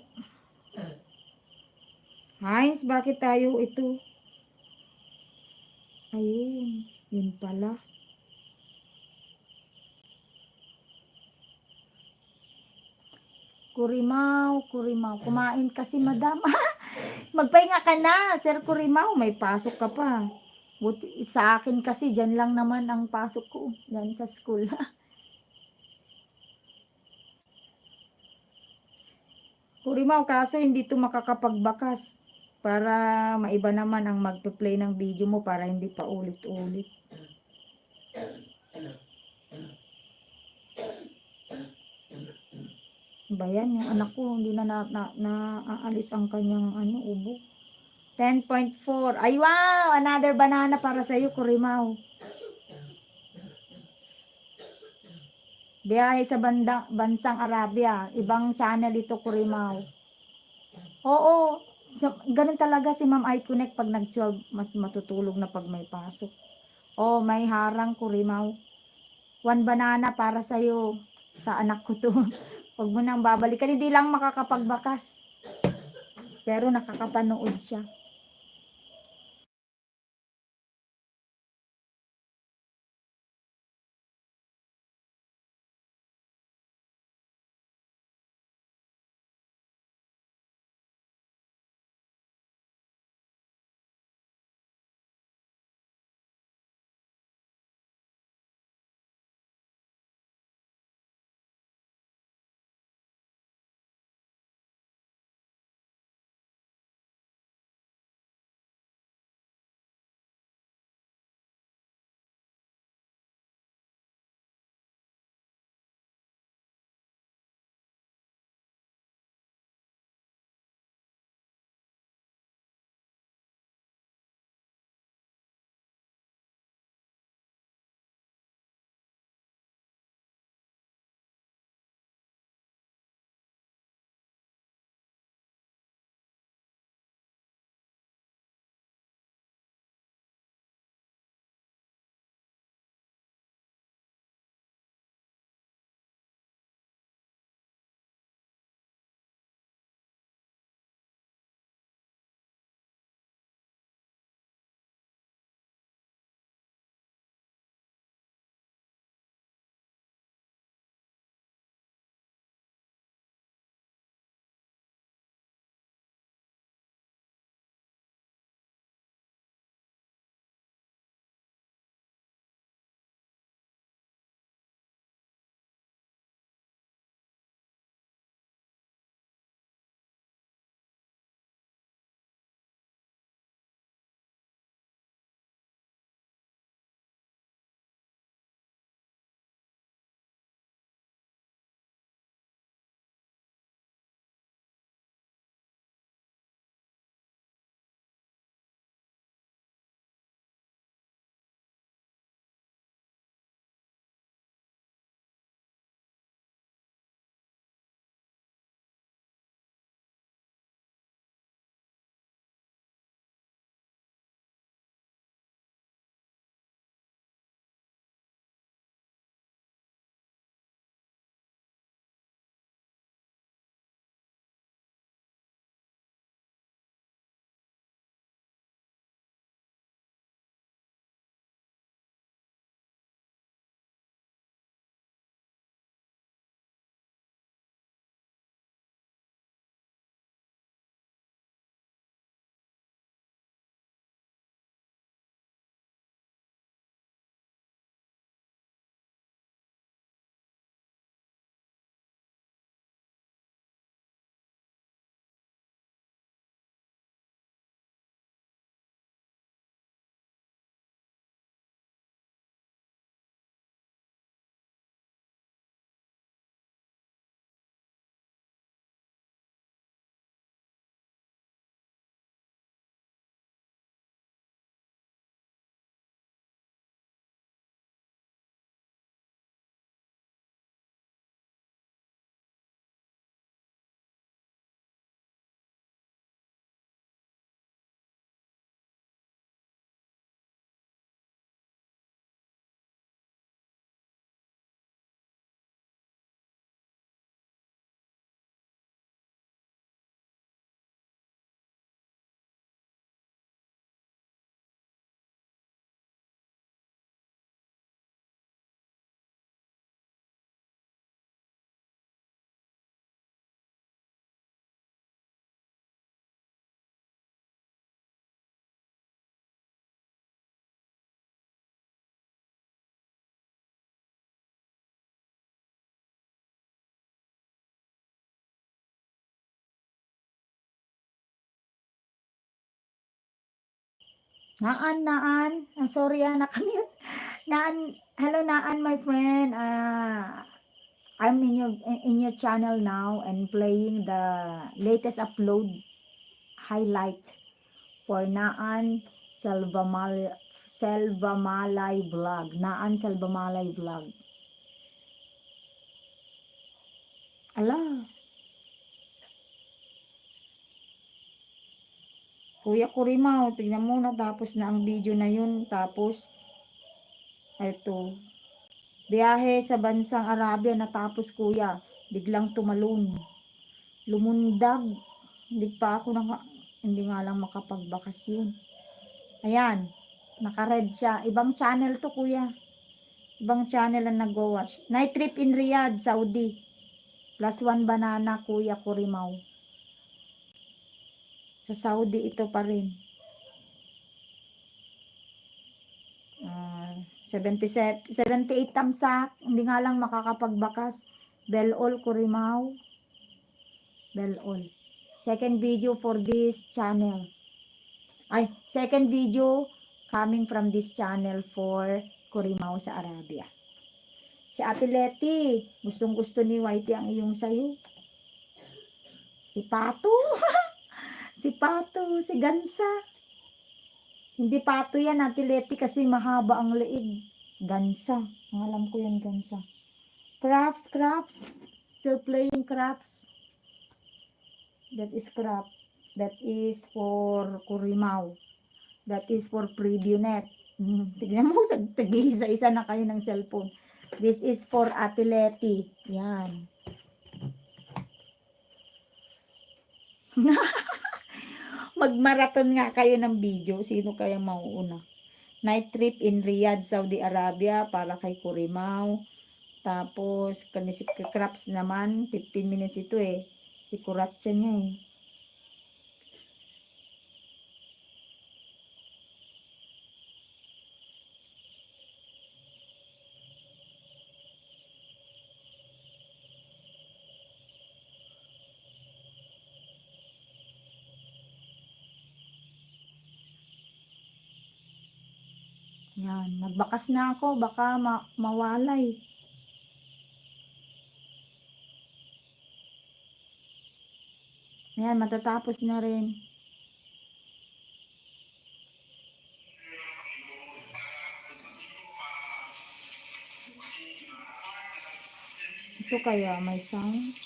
Heinz, bakit tayo ito? Ayun, yun pala. Kurimaw, kumain kasi madam. Magpahinga ka na, Sir Kurimaw, may pasok ka pa. Buti, sa akin kasi, dyan lang naman ang pasok ko, dyan sa school. Kurimaw, kaso hindi to makakapagbakas. Para maiba naman ang magpe-play ng video mo para hindi pa ulit-ulit. Bayan, yung anak ko, hindi na naaalis ang kanyang ubo. 10.4. Ay wow! Another banana para sa iyo, Kurimaw. Biyahe sa bansang Arabia. Ibang channel ito, Kurimaw. Oo. So, ganun talaga si Ma'am iConnect pag nag-12, matutulog na pag may pasok. Oh, may harang, Kurimaw. 1 banana para sa iyo. Sa anak ko to. Huwag mo nang babalikan. Hindi lang makakapagbakas. Pero nakakapanood siya. Naan. Sorry nakamute. Naan, hello Naan, my friend. I'm in your channel now and playing the latest upload highlight for Naan Salvamalay vlog. Naan Salvamalay vlog. Ala, Kuya Kurimaw, tignan mo natapos na ang video na yun. Tapos, eto, biyahe sa bansang Arabia natapos kuya. Biglang tumalon. Lumundag. Hindi nga lang makapagbakasyon. Ayan, naka-red siya. Ibang channel to kuya. Ibang channel ang nag-watch. Night trip in Riyadh, Saudi. +1 banana, Kuya Kurimaw. Sa Saudi ito pa rin. 78 tamsak. Hindi nga lang makakapagbakas. Bell all, Kurimaw. Bell all. Second video for this channel. Second video coming from this channel for Kurimaw sa Arabia. Si Ate Leti, gustong gusto ni Whitey ang iyong sayo. Si Pato. Si Pato, si Gansa. Hindi Pato yan, Ate Leti, kasi mahaba ang leeg. Gansa. Ang alam ko yan, Gansa. Crafts. Still playing crafts. That is craft. That is for Kurimaw. That is for PreviewNet. Tignan mo, tag-isa-isa na kayo ng cellphone. This is for Ate Leti. Yan. Magmarathon nga kayo ng video. Sino kayang mauuna? Night trip in Riyadh, Saudi Arabia para kay Kurimaw. Tapos, si Craps naman, 15 minutes ito eh. Si Kuratsa niya eh. Yan, nagbakas na ako, baka mawalay. Ayan, matatapos na rin. Ito kaya may sound.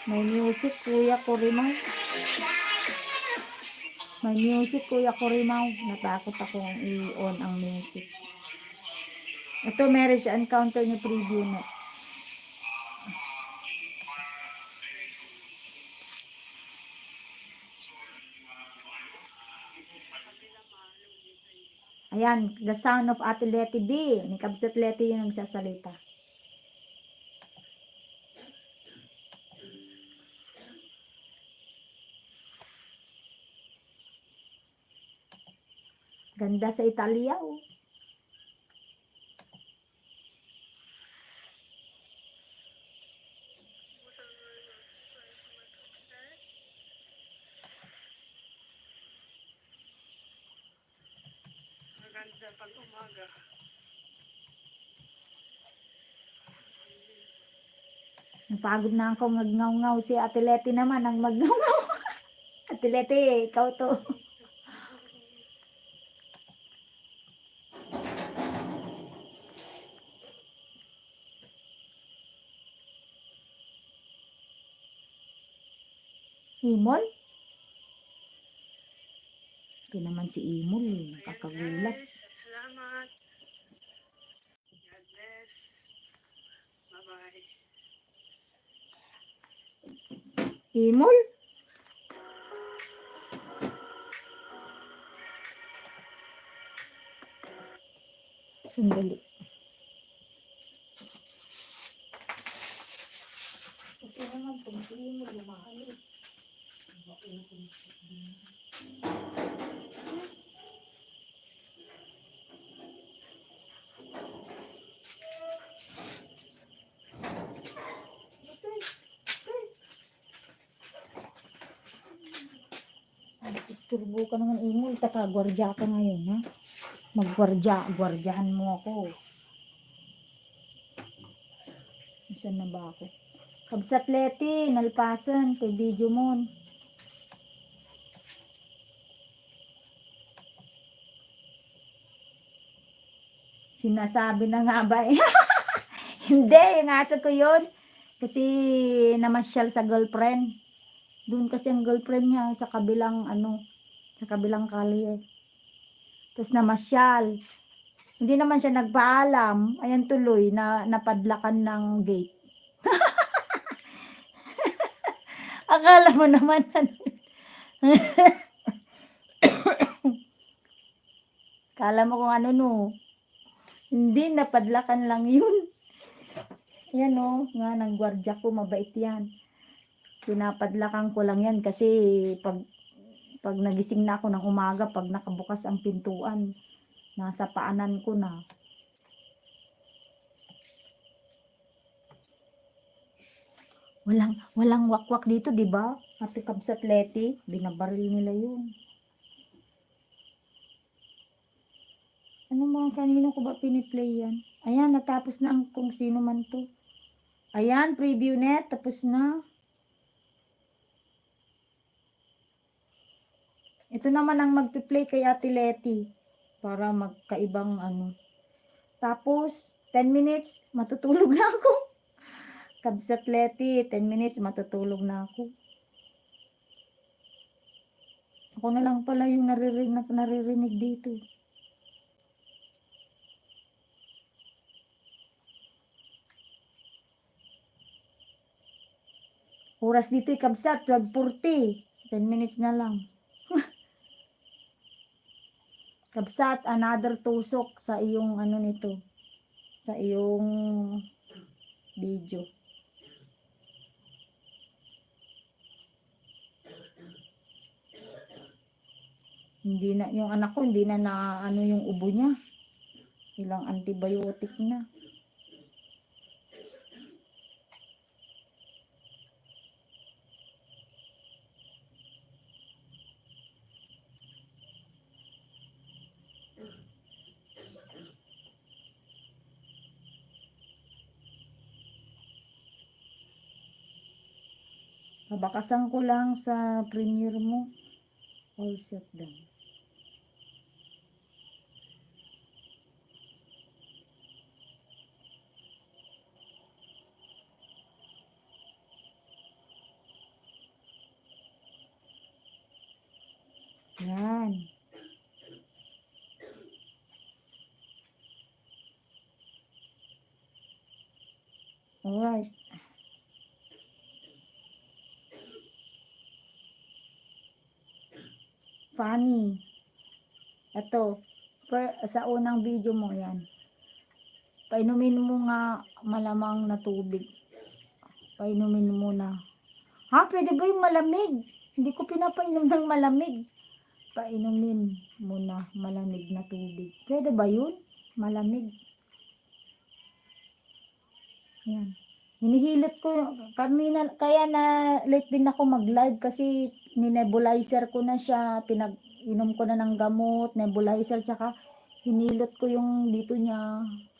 May music, Kuya Kurimaw. May music, Kuya Kurimaw. Natakot akong i-on ang music. Ito, marriage encounter niya preview na. Ayan, the sound of Ate Leti B. Ni Kabsat Leti yung nagsasalita. Ganda sa Italia, oh. Maganda pag umaga. Napagod na ako magngaw-ngaw. Si Ate Leti naman ang magngaw-ngaw. Ate Leti, ikaw to. Imol? Ito naman si Imol, nakakagulat. Salamat. God bless. Bye-bye. Imol? Sandali. Kasi naman, kung si Imol, lumahali. turbo ka naman ingol. Taka, gwardya ka ngayon, ha? Gwardyahan mo ako. Saan na ba ako? Kabsat Leti, nalpasan, kay video mo. Sinasabi na nga ba eh. Hindi, yung aso ko yun. Kasi namasyal sa girlfriend. Doon kasi ang girlfriend niya sa kabilang sa kabilang kalye. Tapos namasyal. Hindi naman siya nagpaalam. Ayan tuloy na napadlakan ng gate. Akala mo naman Akala mo kung ano no. Hindi, napadlakan lang yun. Yan nga ng gwardiya ko, mabait yan. Pinapadlakan ko lang yan kasi pag nagising na ako ng umaga, pag nakabukas ang pintuan, nasa paanan ko na. Walang wakwak dito, di ba? Ate Kabsat Leti, binabaril nila yun. Ano mga kanino ko ba piniplay yan? Ayan, natapos na ang kung sino man to. Ayan, preview net, tapos na. Ito naman ang magpi-play kay Ate Leti para magkaibang Tapos, 10 minutes, matutulog na ako. Kabsat Leti, 10 minutes, matutulog na ako. Ako na lang pala yung naririnig dito. Oras dito Kabsat, 12:40. 10 minutes na lang. Kabsat, another tusok sa iyong nito. Sa iyong video. Hindi na, yung anak ko, hindi na yung ubo niya. Ilang antibiotic na. Babakasan ko lang sa premiere mo. All set down. Yan. Alright. Funny. Ito, sa unang video mo yan. Painumin mo nga malamang na tubig. Painumin mo na. Ha? Pwede ba yung malamig? Hindi ko pinapainom ng malamig. Painumin mo na malamig na tubig. Pwede ba yun? Malamig. Yan. Hinihilot ko kanina, kaya na late din ako mag-live kasi ni-nebulizer ko na siya, pinag-inom ko na ng gamot, nebulizer, tsaka hinilot ko yung dito niya,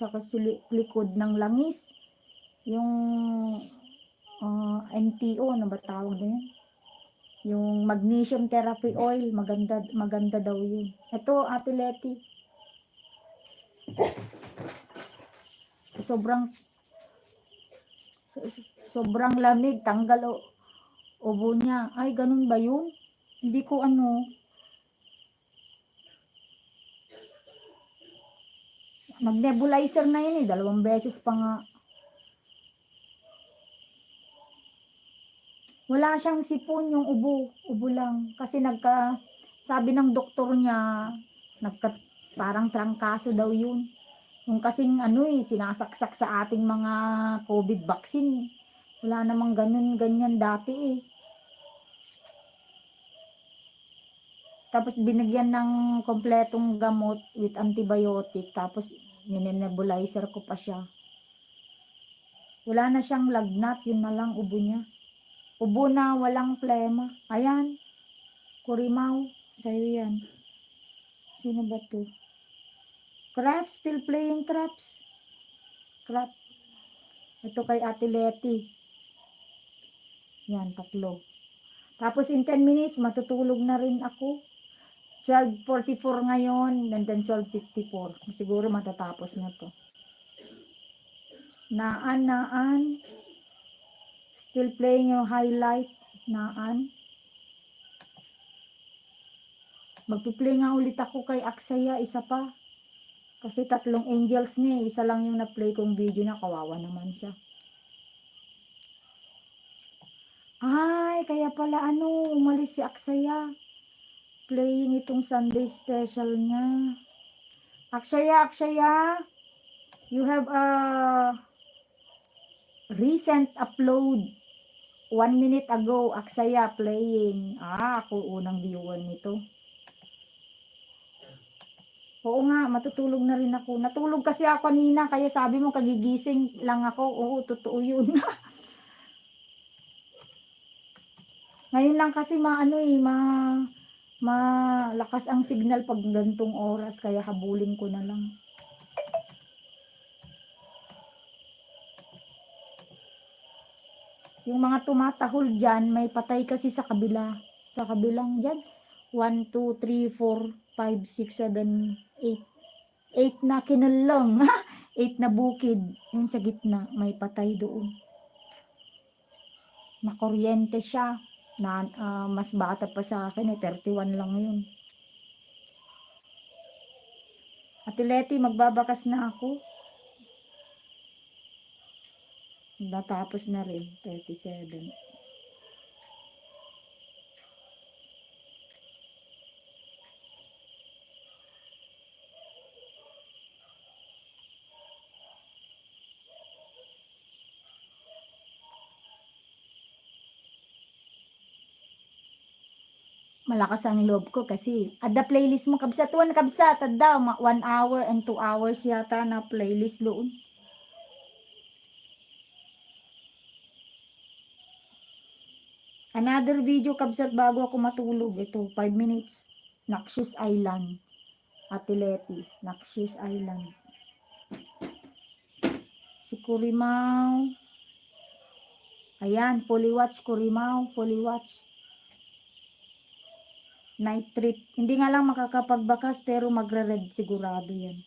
tsaka likod ng langis, yung MTO, ano ba tawag na yun? Yung magnesium therapy oil, maganda daw yun. Ito, Ate Leti. Sobrang lamig, tanggal ubo niya. Ay, ganun ba yun? Hindi ko mag-nebulizer na yun 2 beses pa nga. Wala siyang sipon yung ubo lang. Kasi sabi ng doktor niya, parang trangkaso daw yun. Yung kasing sinasaksak sa ating mga COVID vaccine. Wala namang ganyan dati eh. Tapos binigyan ng kompletong gamot with antibiotic. Tapos ninebulizer ko pa siya. Wala na siyang lagnat. Yun na lang ubo niya. Ubo na walang plema. Ayan. Kurimaw. Sa'yo yan. Sino ba to? Crafts, still playing Crafts. Crap. Ito kay Ate Leti. Yan, tatlo. Tapos in 10 minutes, matutulog na rin ako. 12:44 ngayon, and then 12:54. Siguro matatapos na to. Naan. Still playing yung highlight. Naan. Magpiplay nga ulit ako kay Aksaya, isa pa. Kasi 3 angels niya, isa lang yung na-play kong video na, kawawa naman siya. Ay, kaya pala umalis si Aksaya. Playing itong Sunday special niya. Aksaya, you have a recent upload 1 minute ago. Aksaya playing. Ako unang viewer nito. Oo nga, matutulog na rin ako. Natulog kasi ako kanina, kaya sabi mo kagigising lang ako. Oo, totoo yun. Ngayon lang kasi malakas ang signal pag gantong oras, kaya habulin ko na lang. Yung mga tumatahol dyan, may patay kasi sa kabila. Sa kabilang dyan. 1, 2, 3, 4, 5, 6, 7, 8. 8 na kinulong. 8 na bukid. Yung sa gitna, may patay doon. Nakuryente siya. Mas bata pa sa akin 31 lang yun. Ate Leti, magbabakas na ako. Natapos na rin. 37. Malakas ang loob ko kasi ada playlist mo kabsat 1 kabsat daw 1 hour and 2 hours yata na playlist doon. Another video kabsat bago ako matulog. Ito 5 minutes. Naxos Island. Ate Leti, Naxos Island. Si Kurimau. Ayan, fully watch Kurimau, fully watch. Night trip. Hindi nga lang makakapagbakas pero magre-red sigurado yan.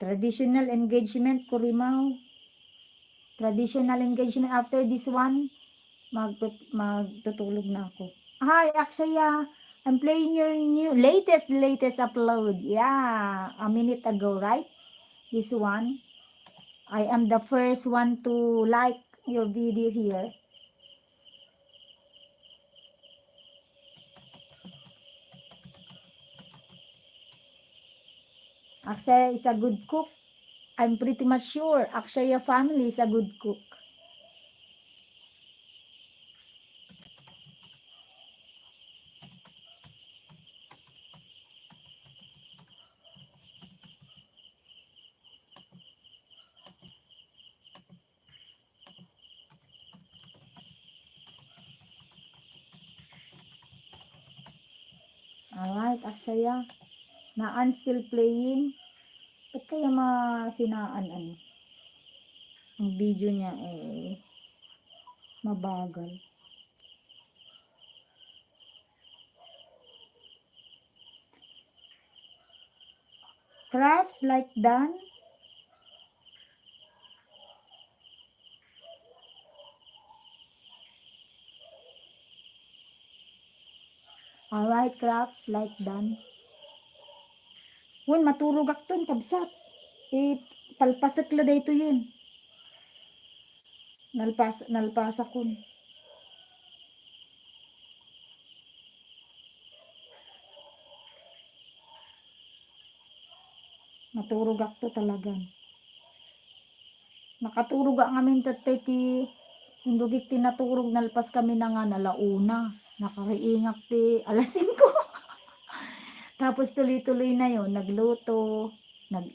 Traditional engagement, Kurimau. Traditional engagement. After this one, magtutulog na ako. Hi, Aksaya. I'm playing your new latest upload. Yeah, a minute ago, right? This one. I am the first one to like your video here. Aksaya is a good cook. I'm pretty much sure Aksaya family is a good cook. Alright, Aksaya. Naan still playing. Ba't kaya masinaan ang video niya mabagal. Crafts like done. Alright, crafts like done. Wun, maturog akton, kabsat. Talpasak la dito yun. Nalpasa kun. Maturog akto talagang. Nakaturog ang amin tatay ti hindugit tinaturog nalpas kami na nga nalauna. Nakaiingak ti alas 5. Tapos tuloy-tuloy na yon, nagluto, nag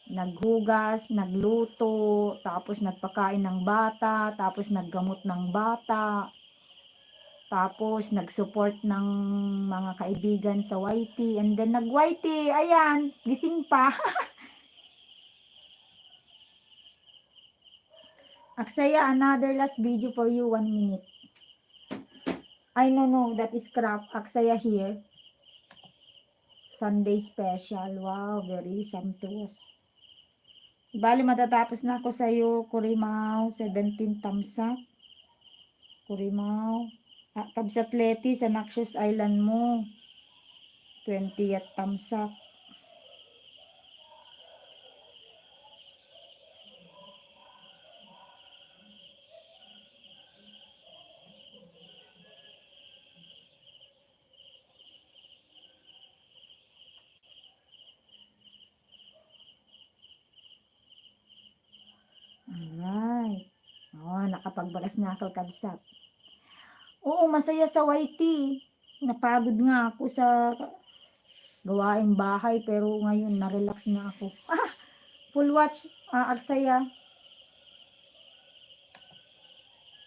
naghugas, nagluto, tapos nagpakain ng bata, tapos naggamot ng bata, tapos nag-support ng mga kaibigan sa YT, and then nag-YT, ayan, gising pa. Aksaya, another last video for you, 1 minute. I no, that is crap. Aksaya here. Sunday special. Wow, very sumptuous. Bali, matatapos na ako sa'yo, Kurimaw, 17 thumbs up. Kurimaw. Kabsatleti sa Naxos Island mo. 20th thumbs up. Alright. Oh, nakapagbalas na ako, kabsat. Oo, masaya sa YT. Napagod nga ako sa gawaing bahay, pero ngayon na-relax na ako. Full watch, Aksaya.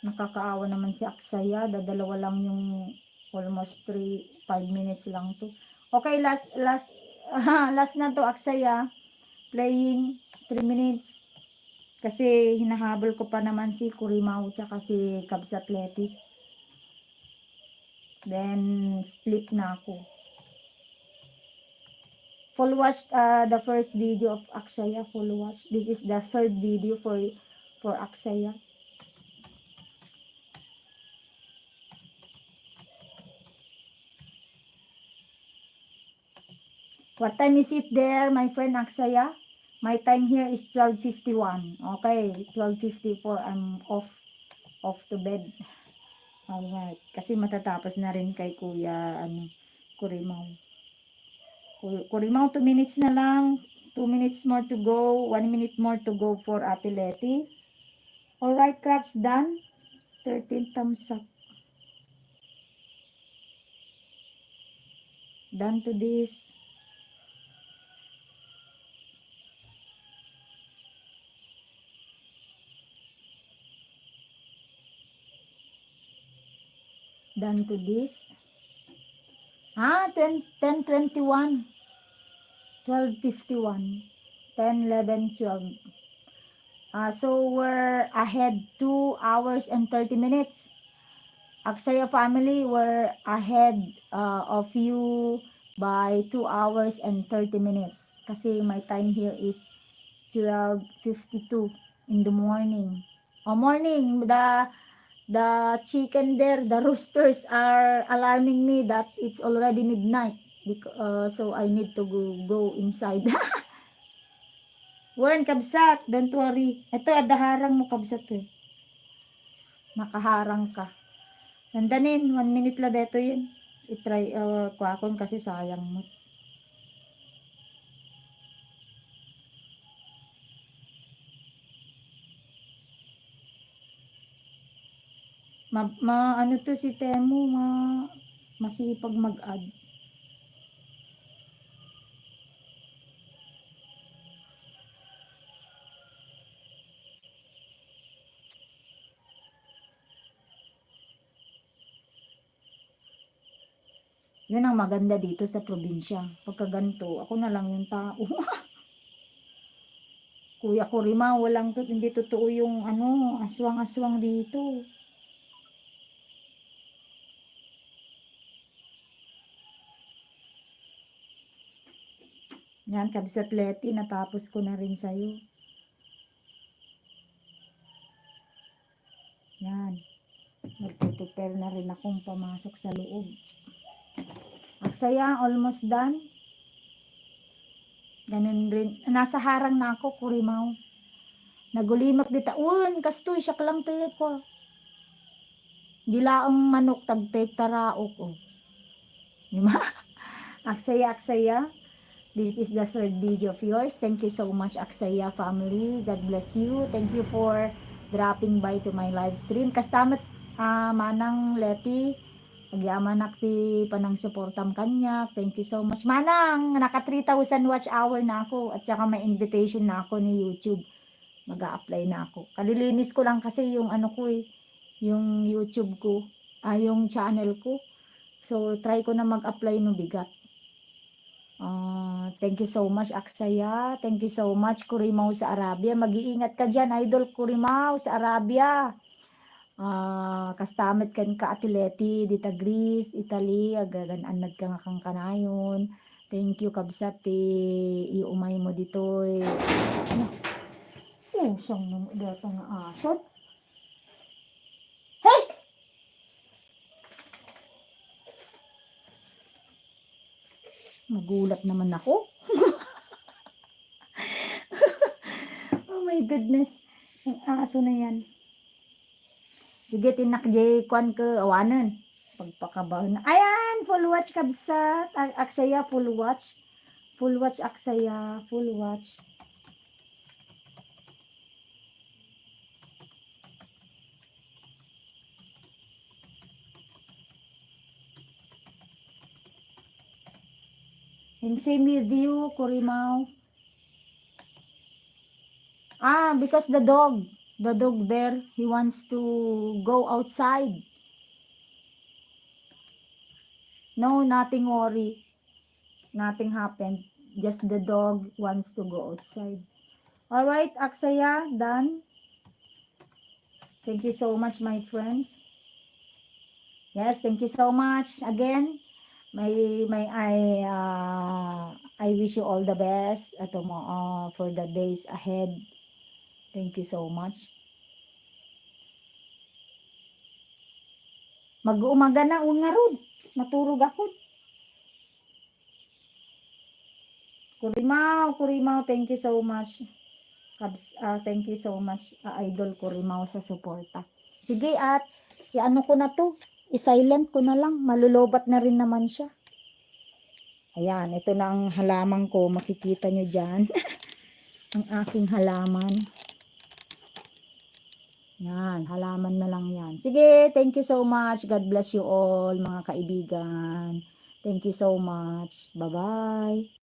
Nakakaawa naman si Aksaya. Dadalawa lang yung almost 5 minutes lang to. Okay, last last na to, Aksaya. Playing 3 minutes. Kasi hinahabol ko pa naman si Kurimaw tsaka si Cubs Athletic. Then sleep na ako. Full watch the first video of Aksaya. Full watch. This is the third video for Aksaya. What time is it there, my friend Aksaya? My time here is 12:51. Okay, 12:54. I'm off to bed. Alright. Kasi matatapos na rin kay Kuya Kurimaw. Kurimaw, 2 minutes na lang. 2 minutes more to go. 1 minute more to go for Ate Leti. Alright, crafts done. 13 thumbs up. Done to this. Done to this. 10:21. 12:51. 10, 11, 12. So we're ahead 2 hours and 30 minutes. Aksaya family, we're ahead of you by 2 hours and 30 minutes. Kasi my time here is 12:52 in the morning. Morning, the chicken there, the roosters are alarming me that it's already midnight. So I need to go inside. Wen, kabsat, don't worry. Ito, adaharang mo, kabsat eh. Nakaharang ka. Nandanin, 1 minute lang dito yun. I-try, kwakon kasi sayang mo. Ano to si Temu, masipag mag-add. Yun ang maganda dito sa probinsya. Pagka ganito, ako na lang yung tao. Kuya Kurimaw, hindi totoo yung aswang-aswang dito. Yan, Kabsatleti, natapos ko na rin sa'yo. Yan. Magprepare na rin akong pamasok sa loob. Aksaya, almost done. Ganun rin. Nasa harang na ako, Kurimaw. Nagulimak dita. Kastoy, siya lang tayo ko. Gilaang manok, tagpeg taraok. Diba? Aksaya. This is the third video of yours. Thank you so much, Aksaya family. God bless you. Thank you for dropping by to my live stream. Kastamat, Manang Leti, Agyaman nakti panang suportam kanya. Thank you so much. Manang, naka 3,000 watch hour na ako. At saka may invitation na ako ni YouTube. Mag-a-apply na ako. Kalilinis ko lang kasi yung ano ko yung YouTube ko. Yung channel ko. So, try ko na mag-apply no bigat. Thank you so much, Aksaya. Thank you so much, Kurimaw sa Arabia. Mag-iingat ka dyan, Idol Kurimaw sa Arabia. Kastamit kan ka atleti dita Greece, Italy, agagananad ka nga kang kanayon. Thank you kabsat iumay mo dito ano? Siyang nung dito nga asot. Hey! Nagulat naman ako. Oh my goodness. Ang aso na yan. Sige, tinak jay kwan ke awanan. Pagpakabaw na. Ayan, full watch kabsat. Aksaya, full watch. Full watch, Aksaya. Full watch. And same with you, Kurimaw. Because the dog there, he wants to go outside. No, nothing worry. Nothing happened. Just the dog wants to go outside. Alright, Aksaya, done. Thank you so much, my friends. Yes, thank you so much. Again, I wish you all the best for the days ahead. Thank you so much. Mag-uumaga na nga rod. Naturog ako. Kurimaw, thank you so much. Thank you so much, Idol Kurimaw sa suporta. Sige, at iano ko na to. I-silent ko na lang. Malulobat na rin naman siya. Ayan, ito na ang halaman ko. Makikita nyo dyan. Ang aking halaman. Yan, halaman na lang yan. Sige, thank you so much. God bless you all, mga kaibigan. Thank you so much. Bye-bye.